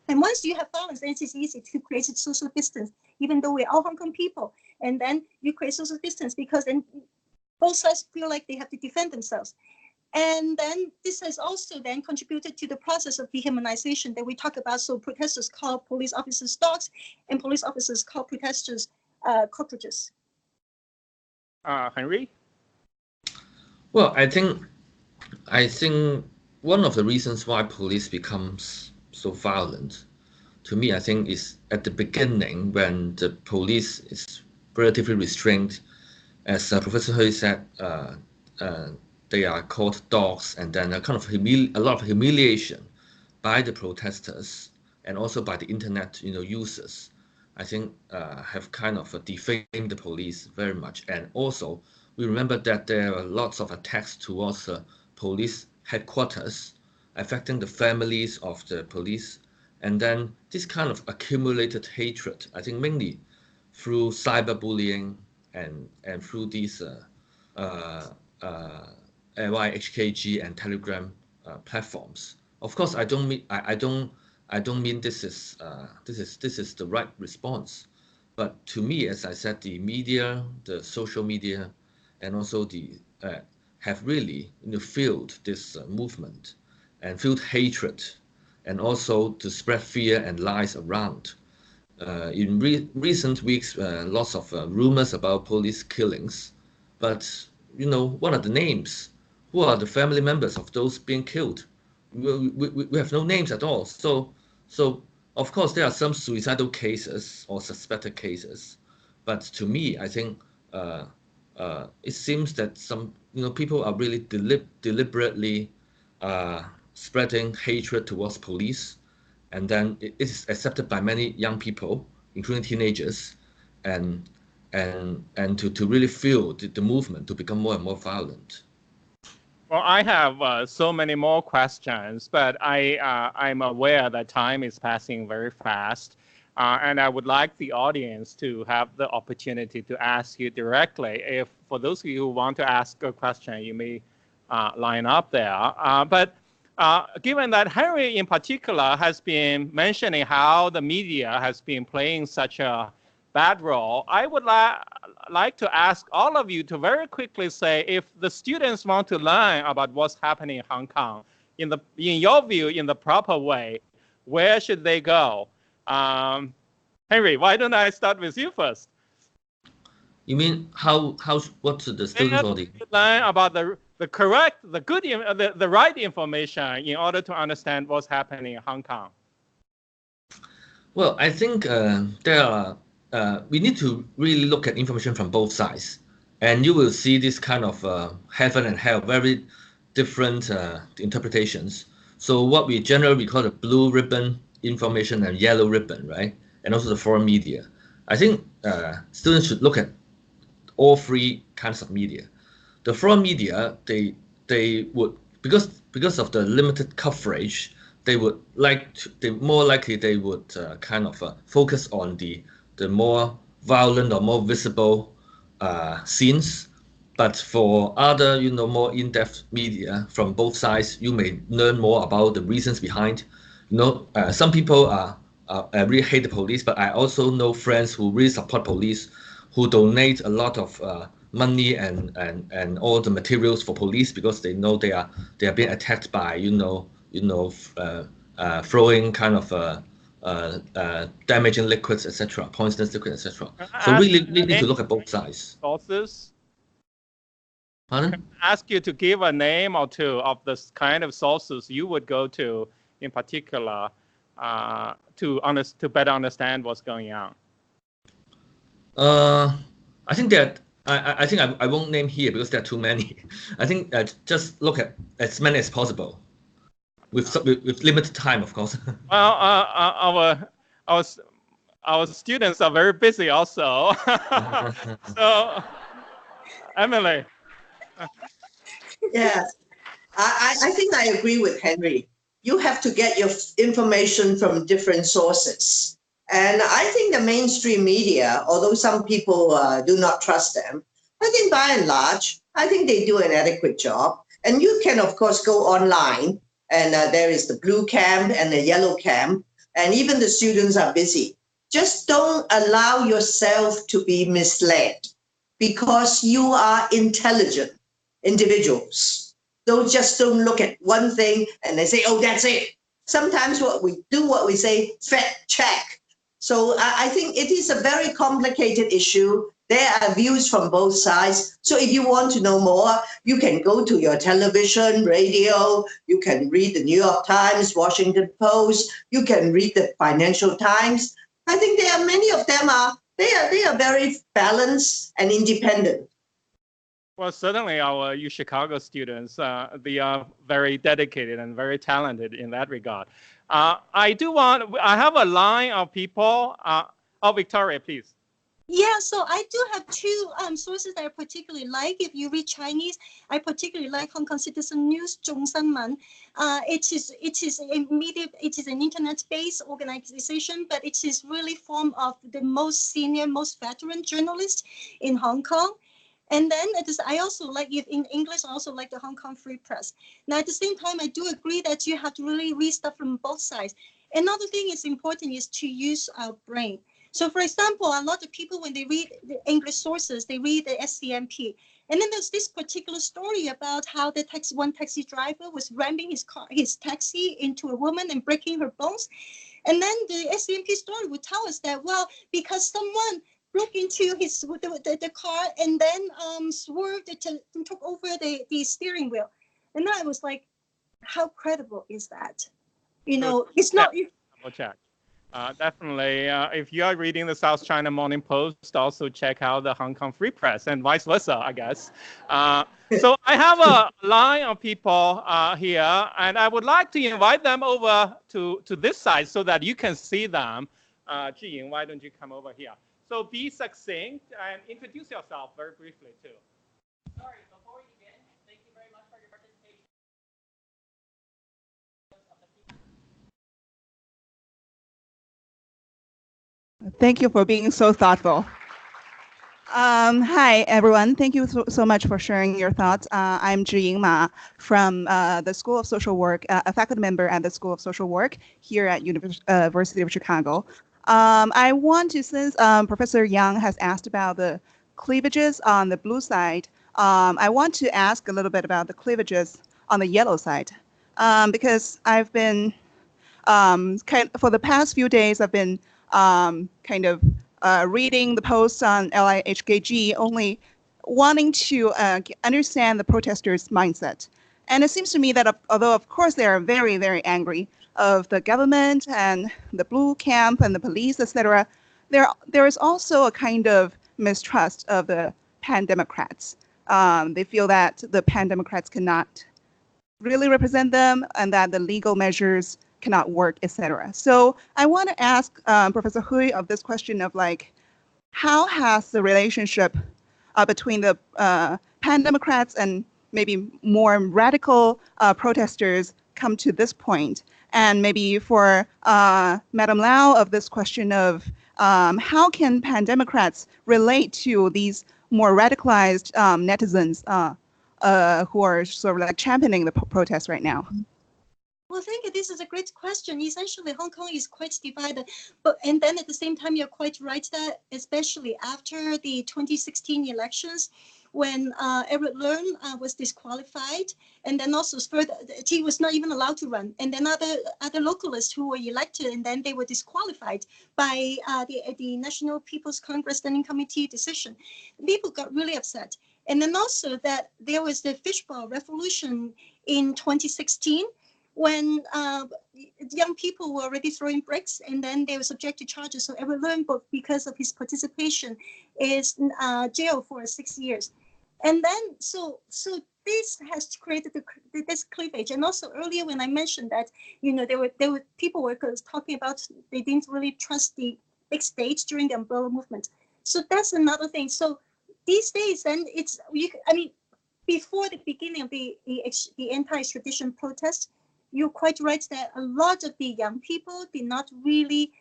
And once you have violence, then it is easy to create social distance, even though we're all Hong Kong people. And then you create social distance because then both sides feel like they have to defend themselves. And then this has also then contributed to the process of dehumanization that we talk about. So protesters call police officers dogs, and police officers call protesters cockroaches. Henry? Well, I think one of the reasons why police becomes so violent, to me, I think is at the beginning when the police is relatively restrained. As Professor Hui said, they are called dogs, and then a lot of humiliation by the protesters and also by the internet, users. I think have kind of defamed the police very much. And also, we remember that there are lots of attacks towards police headquarters, affecting the families of the police. And then this kind of accumulated hatred, I think mainly through cyberbullying and through these YHKG and Telegram platforms. Of course, I don't mean this is the right response, but to me, as I said, the media, the social media, and also the have really fueled this movement and fueled hatred, and also to spread fear and lies around. In recent weeks, lots of rumors about police killings, but what are the names? Who are the family members of those being killed? We have no names at all. So of course there are some suicidal cases or suspected cases, but to me, I think it seems that some people are really deliberately spreading hatred towards police, and then it is accepted by many young people, including teenagers, and to really fuel the movement to become more and more violent. Well, I have so many more questions, but I'm aware that time is passing very fast, and I would like the audience to have the opportunity to ask you directly. If for those of you who want to ask a question, you may line up there. But given that Henry in particular has been mentioning how the media has been playing such a bad role, I would like to ask all of you to very quickly say, if the students want to learn about what's happening in Hong Kong, in your view, in the proper way, where should they go? Henry, why don't I start with you first? You mean what should the students learn about the correct, the good, the right information in order to understand what's happening in Hong Kong? Well, I think there are. We need to really look at information from both sides, and you will see this kind of heaven and hell, very different interpretations. So what we generally call the blue ribbon information and yellow ribbon, right? And also the foreign media. I think students should look at all three kinds of media. The foreign media, they would, because of the limited coverage, they would more likely they would kind of focus on the more violent or more visible scenes. But for other, more in-depth media from both sides, you may learn more about the reasons behind. Some people really hate the police, but I also know friends who really support police, who donate a lot of money and all the materials for police because they know they are being attacked by throwing kind of damaging liquids, etc., poisonous liquids, etc. So really need to look at both sides. Sources? Pardon? Can I ask you to give a name or two of the kind of sources you would go to in particular to better understand what's going on? I think that I think I won't name here because there are too many. I think just look at as many as possible, with limited time, of course. Well, our students are very busy also. So, Emily. Yeah, I think I agree with Henry. You have to get your information from different sources. And I think the mainstream media, although some people do not trust them, I think by and large, I think they do an adequate job. And you can, of course, go online, and there is the blue camp and the yellow camp, and even the students are busy. Just don't allow yourself to be misled, because you are intelligent individuals. Don't look at one thing and they say, oh, that's it. Sometimes what we say, fact check. So I think it is a very complicated issue. There are views from both sides. So if you want to know more, you can go to your television, radio, you can read the New York Times, Washington Post, you can read the Financial Times. I think there are many of them they are very balanced and independent. Well, certainly our UChicago students, they are very dedicated and very talented in that regard. I have a line of people. Victoria, please. Yeah, so I do have two sources that I particularly like. If you read Chinese, I particularly like Hong Kong Citizen News, 中新聞. It is a media, it is an internet-based organization, but it is really formed of the most senior, most veteran journalists in Hong Kong. And then I also like, if in English, I also like the Hong Kong Free Press. Now, at the same time, I do agree that you have to really read stuff from both sides. Another thing is important is to use our brain. So, for example, a lot of people, when they read the English sources, they read the SCMP. And then there's this particular story about how one taxi driver was ramming his taxi into a woman and breaking her bones. And then the SCMP story would tell us that, well, because someone broke into the car and then swerved and took over the steering wheel. And then I was like, how credible is that? You know, it's not. Double check. Definitely, if you are reading the South China Morning Post, also check out the Hong Kong Free Press and vice versa, I guess. So I have a line of people here, and I would like to invite them over to this side so that you can see them. Zhiying, why don't you come over here? So be succinct and introduce yourself very briefly too. Sorry, before we begin, thank you very much for your participation. Thank you for being so thoughtful. Hi, everyone. Thank you so much for sharing your thoughts. I'm Zhiying Ma from the School of Social Work, a faculty member at the School of Social Work here at University of Chicago. I want to, since Professor Yang has asked about the cleavages on the blue side, I want to ask a little bit about the cleavages on the yellow side, because I've been, for the past few days, I've been reading the posts on LIHKG, only wanting to understand the protesters' mindset. And it seems to me that although, of course, they are very, very angry of the government and the blue camp and the police, etc., there is also a kind of mistrust of the pan-democrats. They feel that the pan-democrats cannot really represent them and that the legal measures cannot work, etc. So I want to ask Professor Hui of this question of like, how has the relationship between the pan-democrats and maybe more radical protesters come to this point? And maybe for Madam Lau of this question of how can pan-democrats relate to these more radicalized netizens who are sort of like championing the protests right now? Well, thank you. This is a great question. Essentially, Hong Kong is quite divided, and then at the same time, you're quite right that especially after the 2016 elections, when Edward Leung was disqualified, and then also further, he was not even allowed to run, and then other localists who were elected, and then they were disqualified by the National People's Congress Standing Committee decision. People got really upset. And then also that there was the fishbowl revolution in 2016, when young people were already throwing bricks, and then they were subject to charges. So Edward Learnberg, because of his participation, is jailed for 6 years. And then, so this has created this cleavage. And also earlier when I mentioned that, there were people were talking about they didn't really trust the big state during the umbrella movement. So that's another thing. So these days, then before the beginning of the anti-extradition protest, you're quite right that a lot of the young people did not really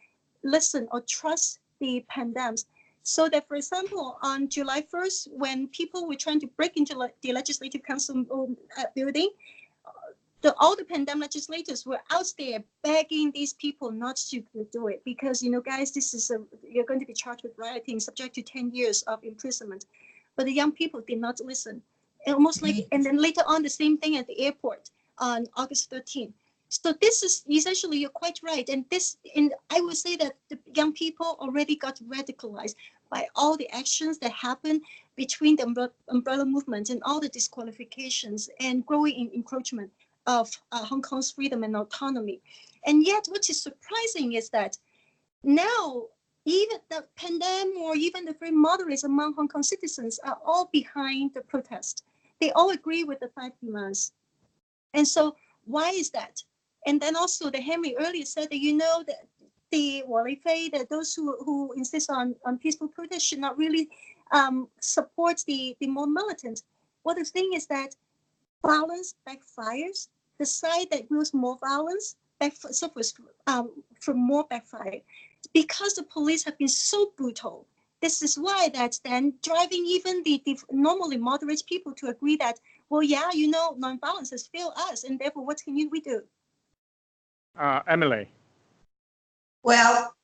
listen or trust the pandemics. So that, for example, on July 1st, when people were trying to break into the Legislative Council building, all the pandemic legislators were out there begging these people not to do it because, guys, this is you're going to be charged with rioting, subject to 10 years of imprisonment. But the young people did not listen. Almost like, and then later on, the same thing at the airport on August 13th. So this is essentially, you're quite right. And I would say that the young people already got radicalized by all the actions that happened between the umbrella movement and all the disqualifications and growing encroachment of Hong Kong's freedom and autonomy. And yet what is surprising is that now even the pandemic or even the very moderates among Hong Kong citizens are all behind the protest. They all agree with the 5 demands. And so why is that? And then also the Henry earlier said that, that the Wally Fei, that those who insist on peaceful protest should not really support the more militant. Well, the thing is that violence backfires. The side that wills more violence suffers from more backfire. Because the police have been so brutal, this is why that's then driving even the normally moderate people to agree that, well, yeah, nonviolence has failed us, and therefore what can we do? Emily. Well,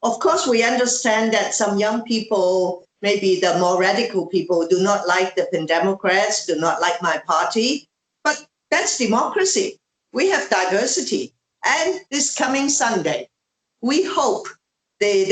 of course, we understand that some young people, maybe the more radical people, do not like the Democrats, do not like my party, but that's democracy. We have diversity. And this coming Sunday, we hope the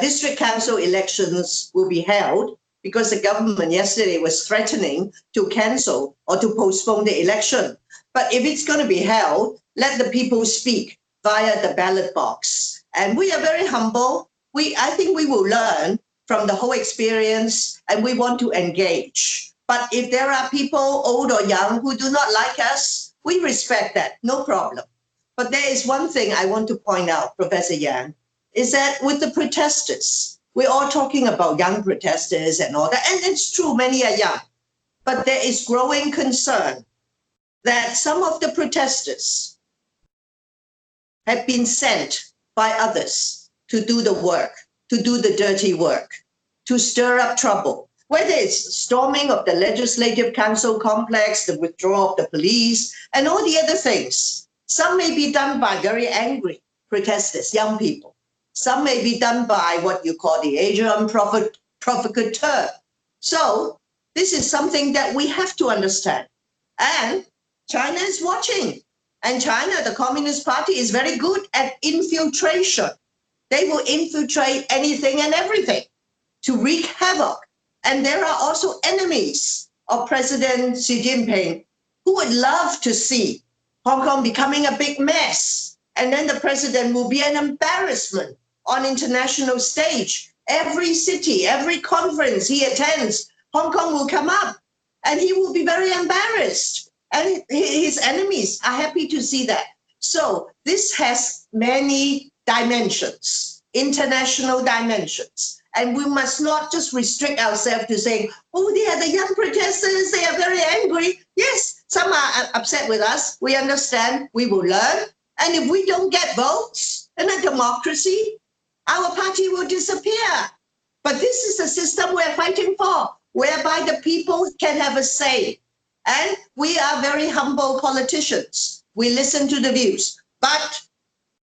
district council elections will be held because the government yesterday was threatening to cancel or to postpone the election. But if it's going to be held, let the people speak via the ballot box. And we are very humble. I think we will learn from the whole experience and we want to engage. But if there are people, old or young, who do not like us, we respect that, no problem. But there is one thing I want to point out, Professor Yang, is that with the protesters, we're all talking about young protesters and all that, and it's true, many are young. But there is growing concern that some of the protesters have been sent by others to do the work, to do the dirty work, to stir up trouble. Whether it's storming of the Legislative Council complex, the withdrawal of the police, and all the other things. Some may be done by very angry protesters, young people. Some may be done by what you call the Asian provocateur. So this is something that we have to understand. And China is watching. And China, the Communist Party, is very good at infiltration. They will infiltrate anything and everything to wreak havoc. And there are also enemies of President Xi Jinping who would love to see Hong Kong becoming a big mess. And then the president will be an embarrassment on international stage. Every city, every conference he attends, Hong Kong will come up and he will be very embarrassed. And his enemies are happy to see that. So this has many dimensions, international dimensions. And we must not just restrict ourselves to saying, oh, they are the young protesters, they are very angry. Yes, some are upset with us. We understand, we will learn. And if we don't get votes in a democracy, our party will disappear. But this is the system we're fighting for, whereby the people can have a say. And we are very humble politicians. We listen to the views, but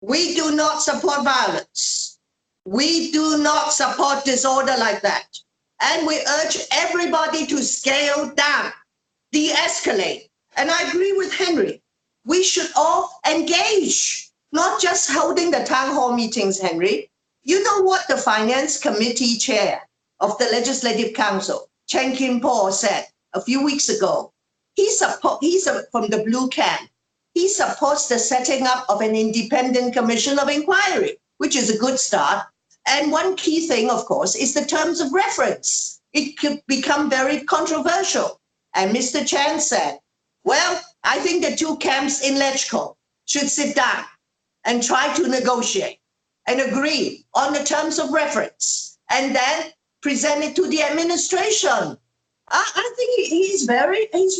we do not support violence. We do not support disorder like that. And we urge everybody to scale down, de-escalate. And I agree with Henry. We should all engage, not just holding the town hall meetings, Henry. You know what the Finance Committee chair of the Legislative Council, Chen Kim-po, said a few weeks ago? He's from the blue camp. he supports the setting up of an independent commission of inquiry, which is a good start. And one key thing, of course, is the terms of reference. It could become very controversial. And Mr. Chan said, well, I think the two camps in LegCo should sit down and try to negotiate and agree on the terms of reference and then present it to the administration. I think he's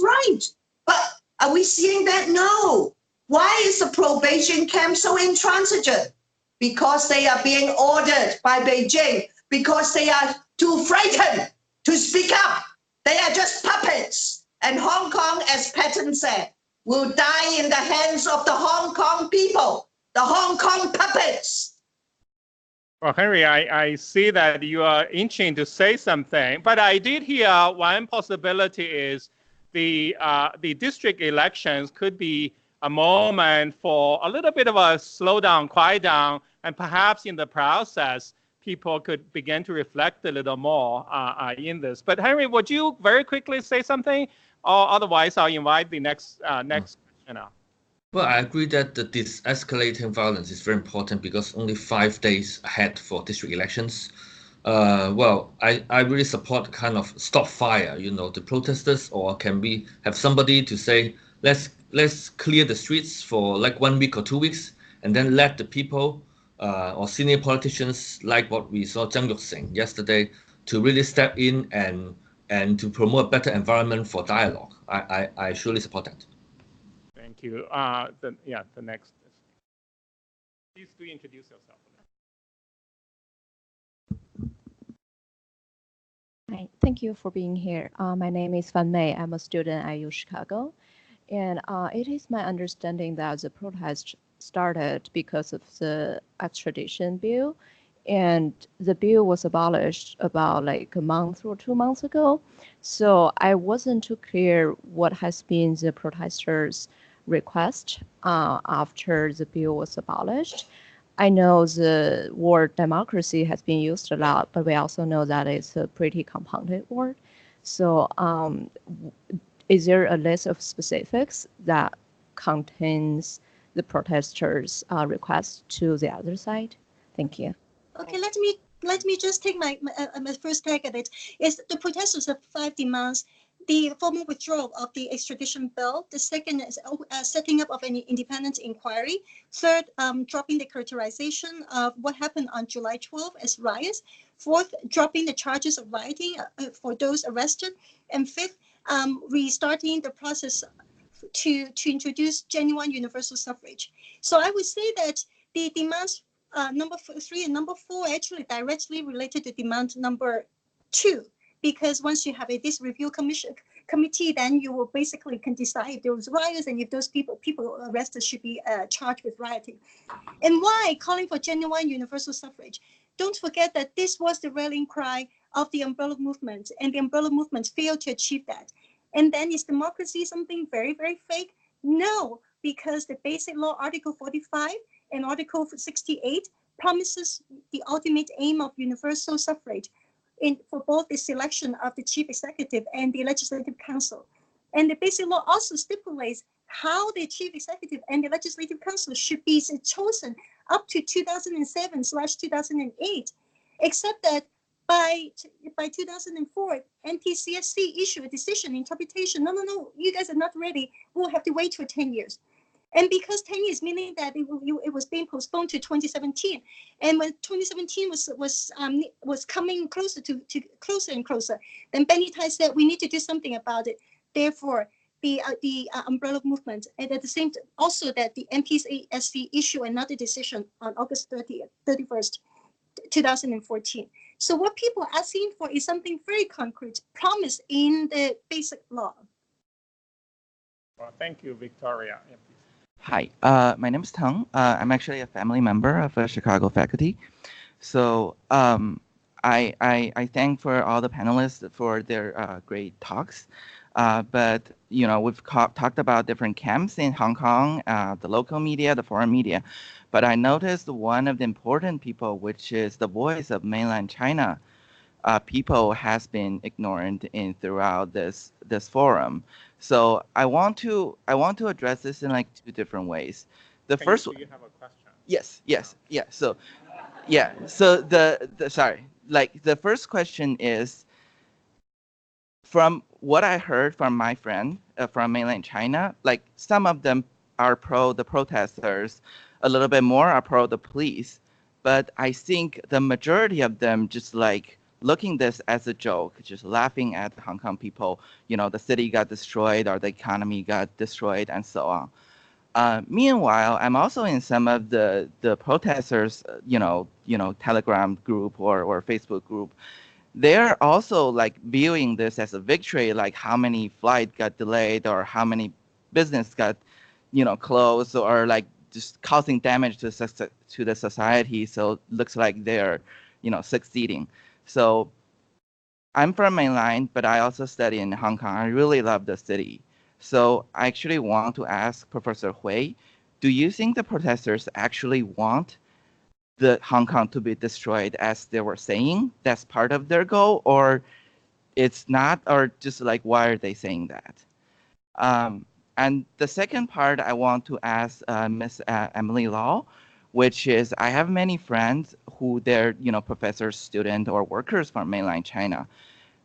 right. But are we seeing that? No. Why is the pro-Beijing camp so intransigent? Because they are being ordered by Beijing, because they are too frightened to speak up. They are just puppets. And Hong Kong, as Patton said, will die in the hands of the Hong Kong people, the Hong Kong puppets. Well, Henry, I see that you are itching to say something, but I did hear one possibility is the district elections could be a moment for a little bit of a slowdown, quiet down, and perhaps in the process, people could begin to reflect a little more in this. But Henry, would you very quickly say something? Or otherwise, I'll invite the next questioner. Well, I agree that this escalating violence is very important because only 5 days ahead for district elections. Well, I really support kind of stop fire, the protesters, or can we have somebody to say, let's clear the streets for like 1 week or 2 weeks, and then let the people or senior politicians, like what we saw Zhang Yuxing yesterday, to really step in and to promote a better environment for dialogue. I surely support that. Thank you. The next. Please do introduce yourself. Hi, thank you for being here. My name is Fan Mei. I'm a student at UChicago. And it is my understanding that the protest started because of the extradition bill. And the bill was abolished about like a month or 2 months ago. So I wasn't too clear what has been the protesters' request after the bill was abolished. I know the word democracy has been used a lot, but we also know that it's a pretty compounded word. So is there a list of specifics that contains the protesters' request to the other side? Thank you. Okay, let me just take my first take at it. Is the protesters have 5 demands: the formal withdrawal of the extradition bill. The second is setting up of an independent inquiry. Third, dropping the characterization of what happened on July 12th as riots. Fourth, dropping the charges of rioting for those arrested. And fifth, restarting the process to introduce genuine universal suffrage. So I would say that the demands number 3 and number 4 actually directly related to demand number 2, because once you have this review committee, then you will basically can decide if there was riots and if those people arrested should be charged with rioting. And why calling for genuine universal suffrage? Don't forget that this was the rallying cry of the umbrella movement, and the umbrella movement failed to achieve that. And then is democracy something very, very fake? No, because the Basic Law Article 45 and Article 68 promises the ultimate aim of universal suffrage for both the selection of the chief executive and the legislative council. And the Basic Law also stipulates how the chief executive and the legislative council should be chosen up to 2007/2008, except that by 2004, NTCSC issued a decision interpretation. No, you guys are not ready. We'll have to wait for 10 years. And because 10 years, meaning that it was being postponed to 2017, and when 2017 was coming closer closer and closer, then Benny Tai said we need to do something about it. Therefore, the umbrella movement, and at the same time, also that the NPCSC issued another decision on August 31st, 2014. So what people are asking for is something very concrete, promised in the Basic Law. Well, thank you, Victoria. Yeah, hi, my name is Teng. I'm actually a family member of a Chicago faculty. So I thank for all the panelists for their great talks. But we've talked about different camps in Hong Kong, the local media, the foreign media. But I noticed one of the important people, which is the voice of mainland China, people has been ignored throughout this forum. So I want to address this in like two different ways. The first one. Do you have a question? Yes. Yeah. So yeah. So the first question is, from what I heard from my friend from mainland China, like some of them are pro the protesters, a little bit more are pro the police, but I think the majority of them just like looking this as a joke, just laughing at Hong Kong people, the city got destroyed or the economy got destroyed and so on. Meanwhile, I'm also in some of the protesters, Telegram group or Facebook group. They're also like viewing this as a victory, like how many flights got delayed or how many business got, closed or like just causing damage to the society. So it looks like they're, succeeding. So I'm from mainland, but I also study in Hong Kong. I really love the city. So I actually want to ask Professor Hui, do you think the protesters actually want the Hong Kong to be destroyed as they were saying? That's part of their goal, or it's not, or just like, why are they saying that? And the second part I want to ask Miss Emily Lau, which is I have many friends who they're, professors, students, or workers from mainland China.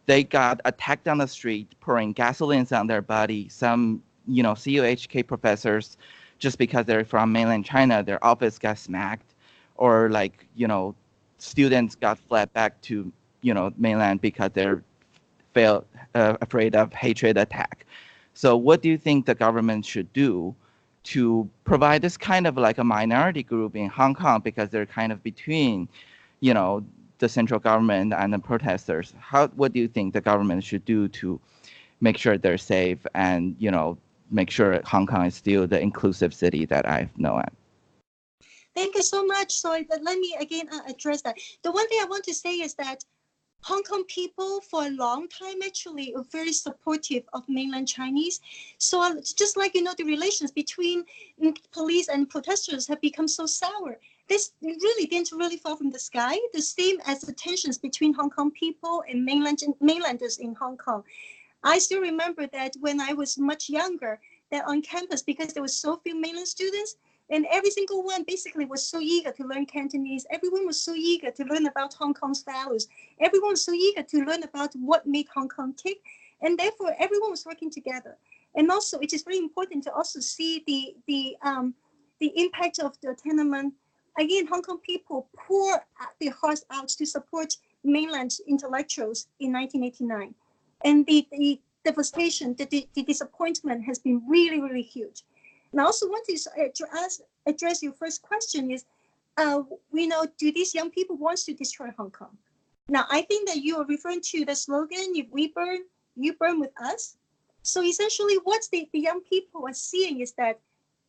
They got attacked on the street, pouring gasoline on their body. Some, CUHK professors, just because they're from mainland China, their office got smacked, or like, students got fled back to, mainland because they're afraid of hatred attack. So what do you think the government should do to provide this kind of like a minority group in Hong Kong, because they're kind of between, the central government and the protesters? What do you think the government should do to make sure they're safe and, make sure Hong Kong is still the inclusive city that I've known? Thank you so much. So let me again address that. The one thing I want to say is that Hong Kong people for a long time actually are very supportive of mainland Chinese. So just like, the relations between police and protesters have become so sour. This really didn't really fall from the sky, the same as the tensions between Hong Kong people and mainlanders in Hong Kong. I still remember that when I was much younger, that on campus, because there were so few mainland students, and every single one basically was so eager to learn Cantonese. Everyone was so eager to learn about Hong Kong's values. Everyone was so eager to learn about what made Hong Kong tick. And therefore, everyone was working together. And also, it is very important to also see the impact of the Tiananmen. Again, Hong Kong people pour their hearts out to support mainland intellectuals in 1989. And the devastation, the disappointment has been really, really huge. And I also want to address your first question is, do these young people want to destroy Hong Kong? Now, I think that you are referring to the slogan, if we burn, you burn with us. So essentially what the young people are seeing is that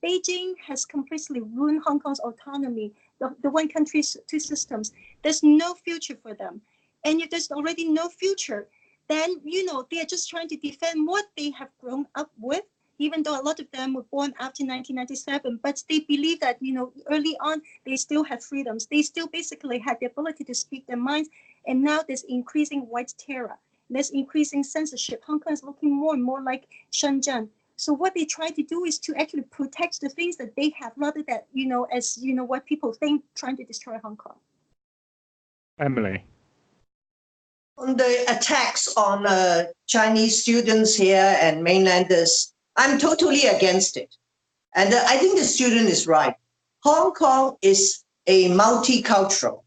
Beijing has completely ruined Hong Kong's autonomy, the one country, two systems. There's no future for them. And if there's already no future, then, they are just trying to defend what they have grown up with, even though a lot of them were born after 1997, but they believe that, early on, they still have freedoms. They still basically had the ability to speak their minds. And now there's increasing white terror. There's increasing censorship. Hong Kong is looking more and more like Shenzhen. So what they try to do is to actually protect the things that they have, rather than, as, what people think, trying to destroy Hong Kong. Emily. On the attacks on Chinese students here and mainlanders, I'm totally against it. And I think the student is right. Hong Kong is a multicultural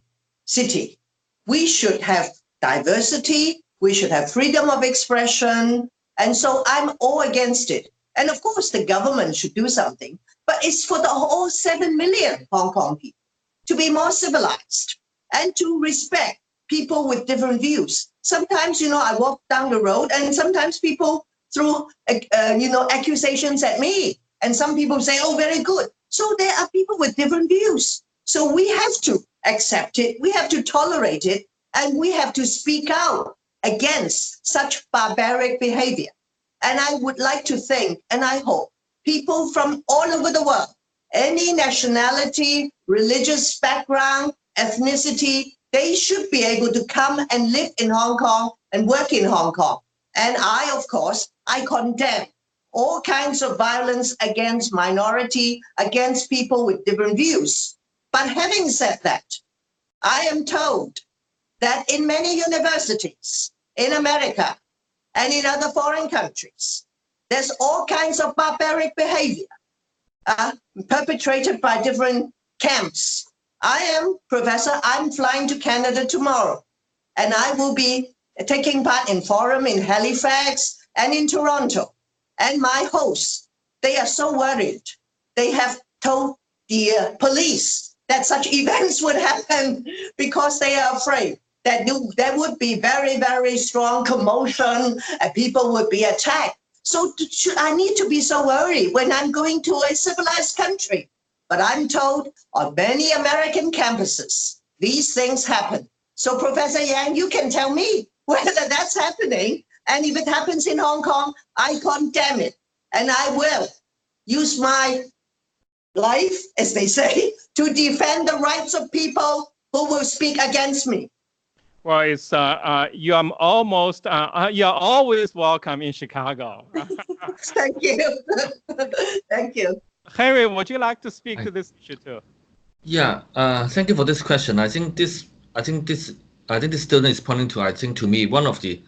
city. We should have diversity. We should have freedom of expression. And so I'm all against it. And of course, the government should do something. But it's for the whole 7 million Hong Kong people to be more civilized and to respect people with different views. Sometimes, I walk down the road and sometimes people throw, accusations at me. And some people say, oh, very good. So there are people with different views. So we have to accept it. We have to tolerate it. And we have to speak out against such barbaric behavior. And I would like to think, and I hope, people from all over the world, any nationality, religious background, ethnicity, they should be able to come and live in Hong Kong and work in Hong Kong. And I, of course, I condemn all kinds of violence against minority, against people with different views. But having said that, I am told that in many universities in America and in other foreign countries, there's all kinds of barbaric behavior perpetrated by different camps. Professor, I'm flying to Canada tomorrow, and I will be taking part in forum in Halifax and in Toronto. And my hosts, they are so worried. They have told the police that such events would happen because they are afraid that there would be very, very strong commotion and people would be attacked. So should I need to be so worried when I'm going to a civilized country? But I'm told on many American campuses, these things happen. So Professor Yang, you can tell me whether that's happening. And if it happens in Hong Kong, I condemn it. And I will use my life, as they say, to defend the rights of people who will speak against me. Well, it's you're always welcome in Chicago. Thank you. Thank you. Henry, would you like to speak to this issue too? Yeah, thank you for this question. I think this student is pointing to me one of the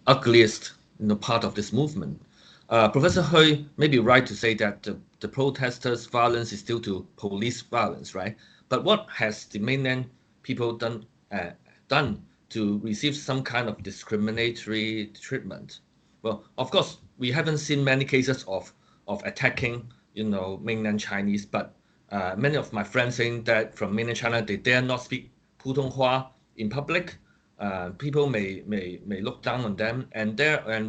ugliest part of this movement. Professor Hui may be right to say that the protesters' violence is due to police violence, right? But what has the mainland people done to receive some kind of discriminatory treatment? Well, of course, we haven't seen many cases of attacking, mainland Chinese, but many of my friends saying that from mainland China, they dare not speak Putonghua in public. People may look down on them, and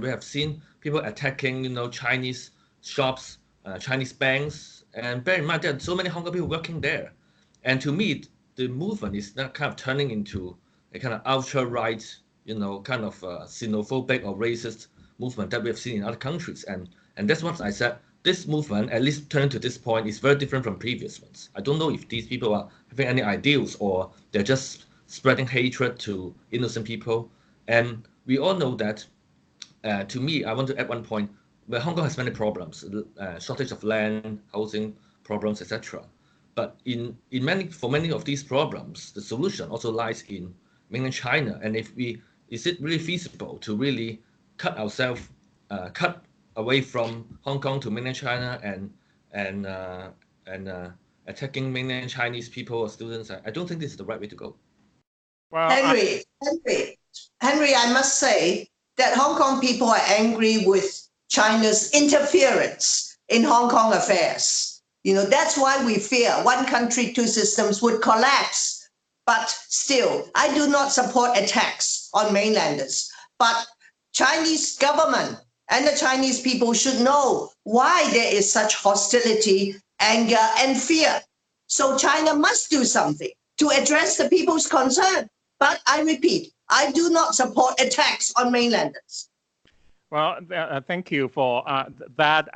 we have seen people attacking, Chinese shops, Chinese banks, and bear in mind there are so many Hong Kong people working there. And to me, the movement is not kind of turning into a kind of ultra-right, kind of xenophobic or racist movement that we have seen in other countries. And that's what I said. This movement, at least turning to this point, is very different from previous ones. I don't know if these people are having any ideals or they're just spreading hatred to innocent people. And we all know that, to me, I want to add one point, where Hong Kong has many problems, shortage of land, housing problems, etc. But for many of these problems, the solution also lies in mainland China. And is it really feasible to really cut away from Hong Kong to mainland China and attacking mainland Chinese people or students? I don't think this is the right way to go. Well, Henry, I must say that Hong Kong people are angry with China's interference in Hong Kong affairs. That's why we fear one country, two systems would collapse. But still, I do not support attacks on mainlanders. But Chinese government and the Chinese people should know why there is such hostility, anger, and fear. So China must do something to address the people's concern. But I repeat, I do not support attacks on mainlanders. Well, thank you for that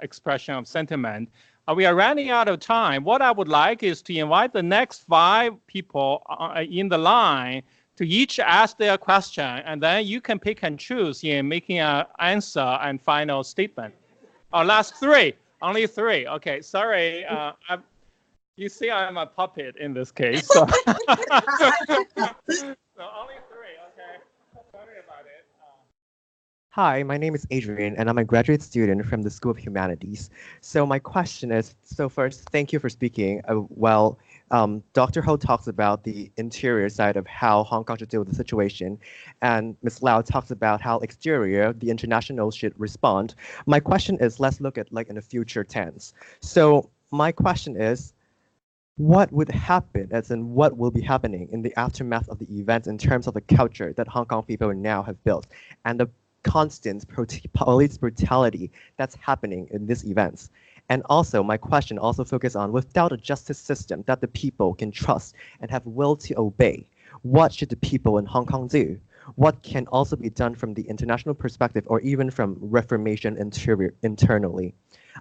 expression of sentiment. We are running out of time. What I would like is to invite the next 5 people in the line to each ask their question, and then you can pick and choose in making an answer and final statement. Last 3, only 3. Okay, sorry. You see, I'm a puppet in this case. So, so only 3. Okay, sorry about it. Hi, my name is Adrian, and I'm a graduate student from the School of Humanities. So my question is, first, thank you for speaking. Dr. Ho talks about the interior side of how Hong Kong should deal with the situation, and Ms. Lau talks about how exterior, the international should respond. My question is, let's look at in a future tense. So my question is, what would happen, as in what will be happening in the aftermath of the events in terms of the culture that Hong Kong people now have built, and the constant police brutality that's happening in these events? And also, my question also focuses on, without a justice system that the people can trust and have will to obey, what should the people in Hong Kong do? What can also be done from the international perspective or even from reformation internally?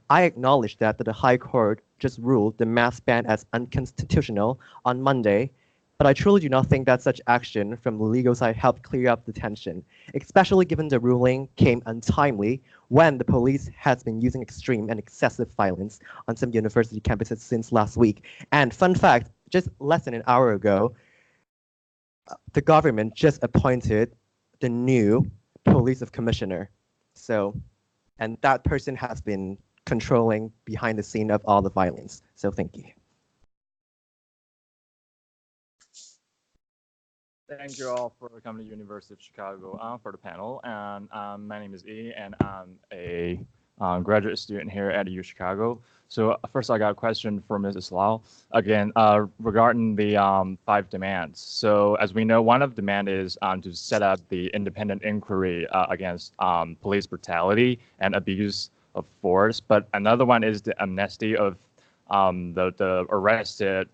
I acknowledge that the High Court just ruled the mask ban as unconstitutional on Monday, but I truly do not think that such action from the legal side helped clear up the tension, especially given the ruling came untimely when the police has been using extreme and excessive violence on some university campuses since last week. And fun fact, just less than an hour ago, the government just appointed the new police commissioner. So, and that person has been controlling behind the scene of all the violence. So thank you. Thank you all for coming to University of Chicago for the panel. And my name is E, and I'm a graduate student here at UChicago. So first, I got a question for Mrs. Lau. Again, regarding the 5 demands. So as we know, one of the demands is to set up the independent inquiry against police brutality and abuse of force. But another one is the amnesty of the arrested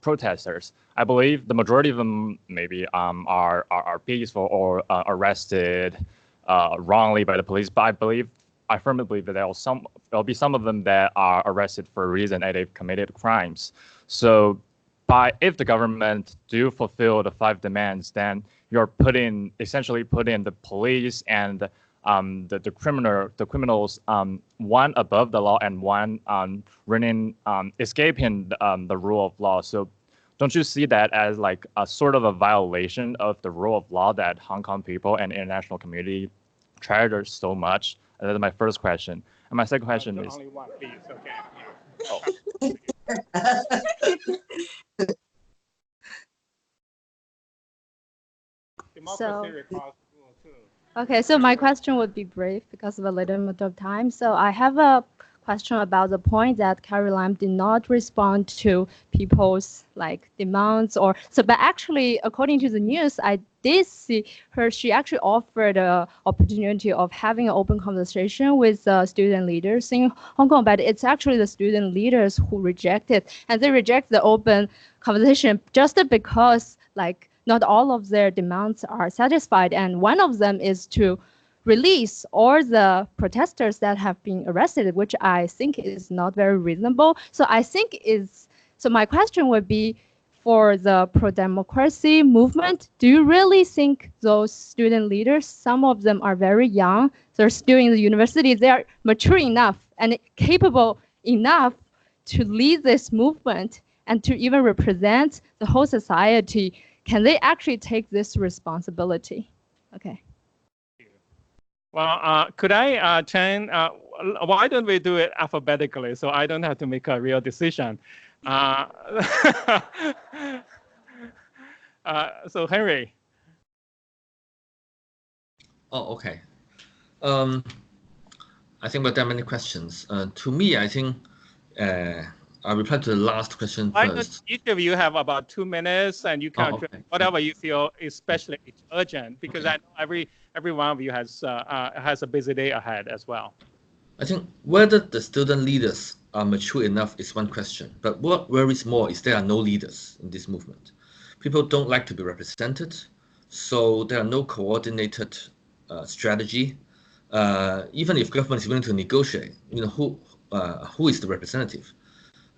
protesters. I believe the majority of them maybe are peaceful or arrested wrongly by the police. But I firmly believe that there'll be some of them that are arrested for a reason that they've committed crimes. So if the government do fulfill the 5 demands, then you're essentially putting the police and the criminals one above the law and one escaping the rule of law. So don't you see that as like a sort of a violation of the rule of law that Hong Kong people and international community treasure so much? That's my first question. And my second question is... Only one, please. Okay. So my question would be brief because of a little bit of time. So I have a question about the point that Carrie Lam did not respond to people's demands but actually, according to the news, I did see she actually offered an opportunity of having an open conversation with student leaders in Hong Kong, but it's actually the student leaders who rejected, and they reject the open conversation just because not all of their demands are satisfied, and one of them is to release all the protesters that have been arrested, which I think is not very reasonable. So my question would be, for the pro-democracy movement, do you really think those student leaders, some of them are very young, they're still in the university, they are mature enough and capable enough to lead this movement and to even represent the whole society? Can they actually take this responsibility? Okay. Well, could I turn, why don't we do it alphabetically so I don't have to make a real decision? So Henry. Oh, okay. I think there are many questions. To me, I think I'll reply to the last question first. Each of you have about 2 minutes, and you can whatever you feel especially urgent, because I know every one of you has a busy day ahead as well. I think whether the student leaders are mature enough is one question, but what worries more is there are no leaders in this movement. People don't like to be represented, so there are no coordinated strategy. Even if government is willing to negotiate, who is the representative?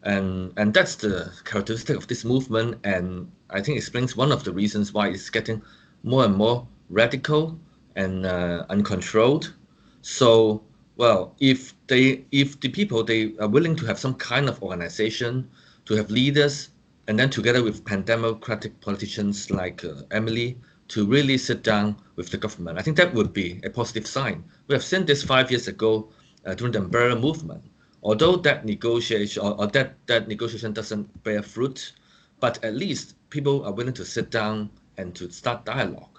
And that's the characteristic of this movement, and I think explains one of the reasons why it's getting more and more radical and uncontrolled. So, well, if the people they are willing to have some kind of organization, to have leaders, and then together with pan-democratic politicians like Emily, to really sit down with the government, I think that would be a positive sign. We have seen this 5 years ago during the umbrella movement. Although that negotiation or that negotiation doesn't bear fruit, but at least people are willing to sit down and to start dialogue.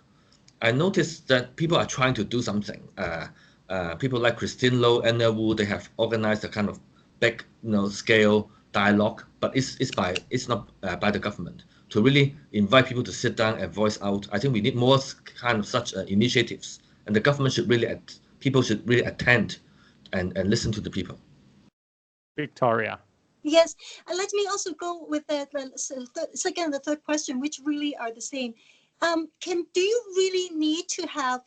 I noticed that people are trying to do something. People like Christine Low, Anna Wu, they have organized a kind of big, scale dialogue, but it's not by the government to really invite people to sit down and voice out. I think we need more kind of such initiatives, and the government should really, people should really attend and listen to the people. Victoria. Yes, let me also go with the second and the third question, which really are the same. do you really need to have,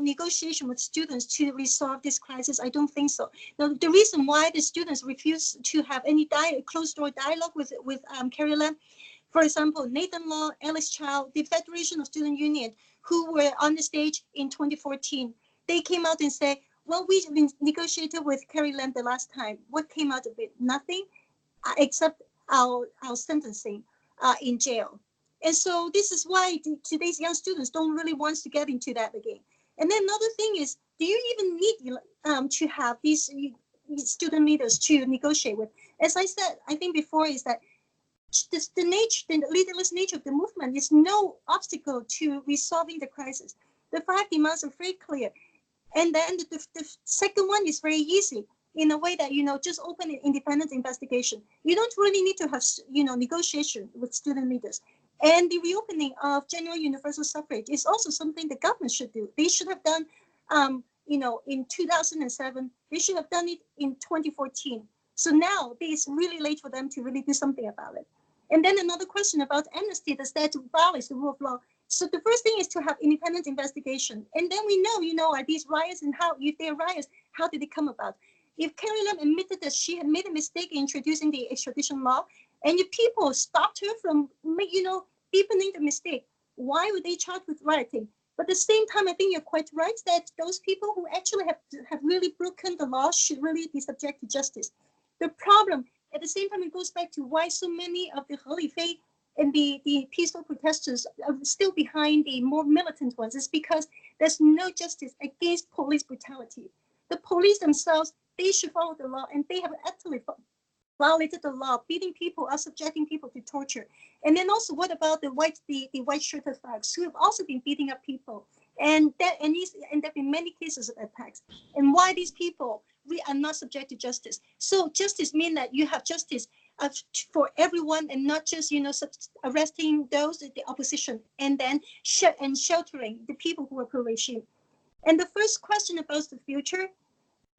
negotiation with students to resolve this crisis? I don't think so. Now, the reason why the students refuse to have any closed-door dialogue with Carrie Lam, for example, Nathan Law, Alice Chow, the Federation of Student Union, who were on the stage in 2014, they came out and said, well, we negotiated with Carrie Lam the last time. What came out of it? Nothing, except our sentencing in jail. And so this is why today's young students don't really want to get into that again. And then another thing is, do you even need to have these student leaders to negotiate with? As I said, I think before, is that the leaderless nature of the movement is no obstacle to resolving the crisis. The 5 demands are very clear. And then the second one is very easy, in a way that, just open an independent investigation. You don't really need to have, negotiation with student leaders. And the reopening of general universal suffrage is also something the government should do. They should have done, in 2007. They should have done it in 2014. So now it's really late for them to really do something about it. And then another question about amnesty, does that violate the rule of law? So the first thing is to have independent investigation. And then we know, are these riots, and how, if they're riots, how did they come about? If Carrie Lam admitted that she had made a mistake in introducing the extradition law, and if people stopped her from, deepening the mistake, why would they charge with rioting? But at the same time, I think you're quite right that those people who actually have really broken the law should really be subject to justice. The problem, at the same time, it goes back to why so many of the Helifei and the peaceful protesters are still behind the more militant ones, is because there's no justice against police brutality. The police themselves, they should follow the law, and they have actually violated the law, beating people or subjecting people to torture. And then also, what about the white shirted thugs who have also been beating up people? And there have been many cases of attacks. And why these people are not subject to justice? So justice means that you have justice for everyone, and not just arresting those in the opposition, and then sheltering the people who are pro-regime. And the first question about the future,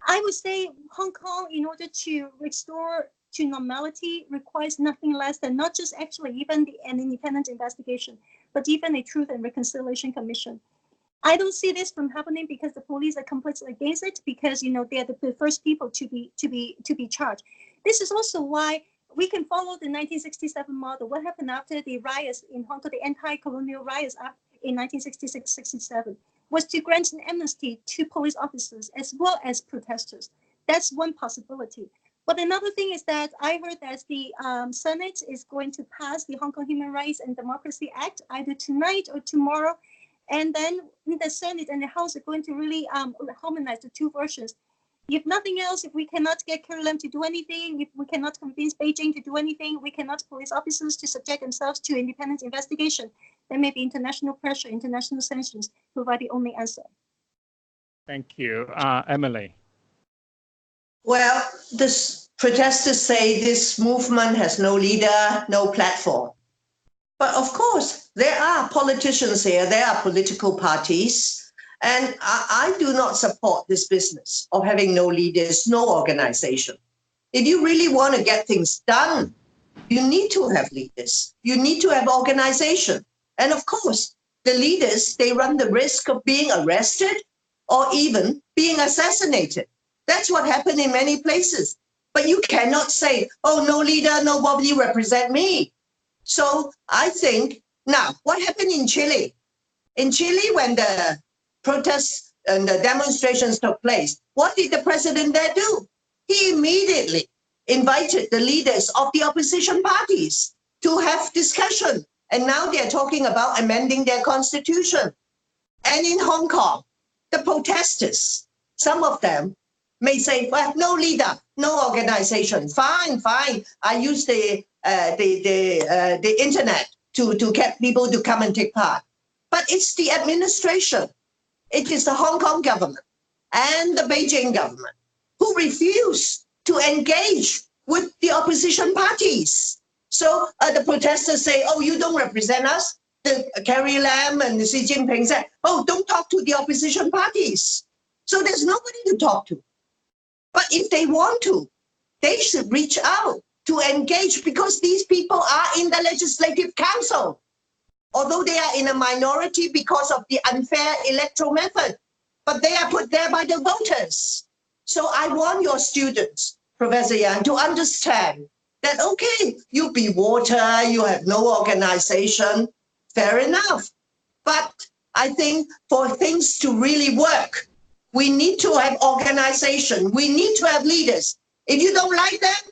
I would say Hong Kong, in order to restore to normality, requires nothing less than not just actually even an independent investigation, but even a Truth and Reconciliation Commission. I don't see this from happening because the police are completely against it, because they are the first people to be charged. This is also why we can follow the 1967 model. What happened after the riots in Hong Kong, the anti-colonial riots in 1966-67, was to grant an amnesty to police officers as well as protesters. That's one possibility. But another thing is that I heard that the Senate is going to pass the Hong Kong Human Rights and Democracy Act either tonight or tomorrow. And then the Senate and the House are going to really harmonize the two versions. If nothing else, if we cannot get Carrie Lam to do anything, if we cannot convince Beijing to do anything, we cannot police officers to subject themselves to independent investigation, then maybe international pressure, international sanctions provide the only answer. Thank you. Emily. Well, the protesters say this movement has no leader, no platform. But of course, there are politicians here, there are political parties, and I do not support this business of having no leaders, no organization. If you really want to get things done, you need to have leaders. You need to have organization. And of course, the leaders, they run the risk of being arrested or even being assassinated. That's what happened in many places. But you cannot say, oh, no leader, nobody represent me. So I think, now, what happened in Chile? In Chile, when the protests and the demonstrations took place, what did the president there do? He immediately invited the leaders of the opposition parties to have discussion. And now they're talking about amending their constitution. And in Hong Kong, the protesters, some of them may say, well, no leader, no organization. Fine, fine. I use the internet to get people to come and take part. But it's the administration. It is the Hong Kong government and the Beijing government who refuse to engage with the opposition parties. So the protesters say, oh, you don't represent us. Carrie Lam and Xi Jinping said, oh, don't talk to the opposition parties. So there's nobody to talk to. But if they want to, they should reach out to engage, because these people are in the Legislative Council. although they are in a minority because of the unfair electoral method, but they are put there by the voters. So I want your students, Professor Yang, to understand that, okay, you be water, you have no organization, fair enough. But I think for things to really work, we need to have organization. We need to have leaders. If you don't like them,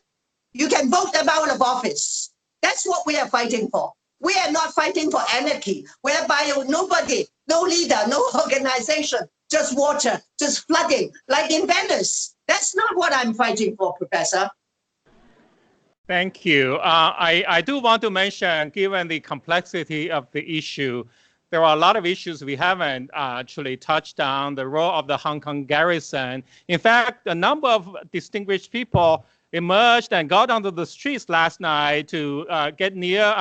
you can vote them out of office. That's what we are fighting for. We are not fighting for anarchy, whereby nobody, no leader, no organization, just water, just flooding, like in Venice. That's not what I'm fighting for, Professor. Thank you. I do want to mention, given the complexity of the issue, there are a lot of issues we haven't actually touched on, the role of the Hong Kong garrison. In fact, a number of distinguished people emerged and got onto the streets last night to get near,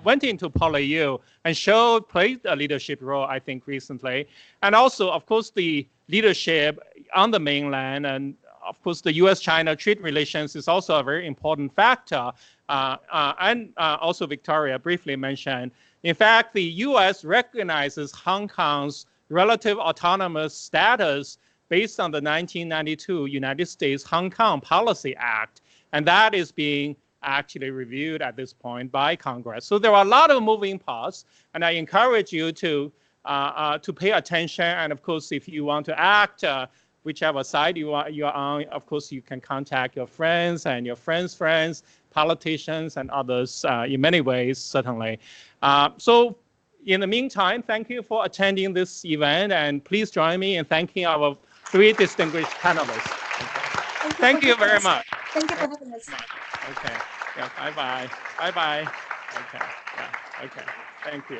went into PolyU and played a leadership role, I think, recently. And also, of course, the leadership on the mainland, and of course, the US-China trade relations is also a very important factor. And also Victoria briefly mentioned. In fact, the US recognizes Hong Kong's relative autonomous status based on the 1992 United States Hong Kong Policy Act. And that is being actually reviewed at this point by Congress. So there are a lot of moving parts, and I encourage you to pay attention. And of course, if you want to act, whichever side you're on, of course, you can contact your friends and your friends' friends, politicians and others in many ways, certainly. So in the meantime, thank you for attending this event, and please join me in thanking our 3 distinguished panelists. Thank you very much. Thank you for having us. Okay. Yeah, bye-bye. Bye-bye. Okay. Yeah. Okay. Thank you.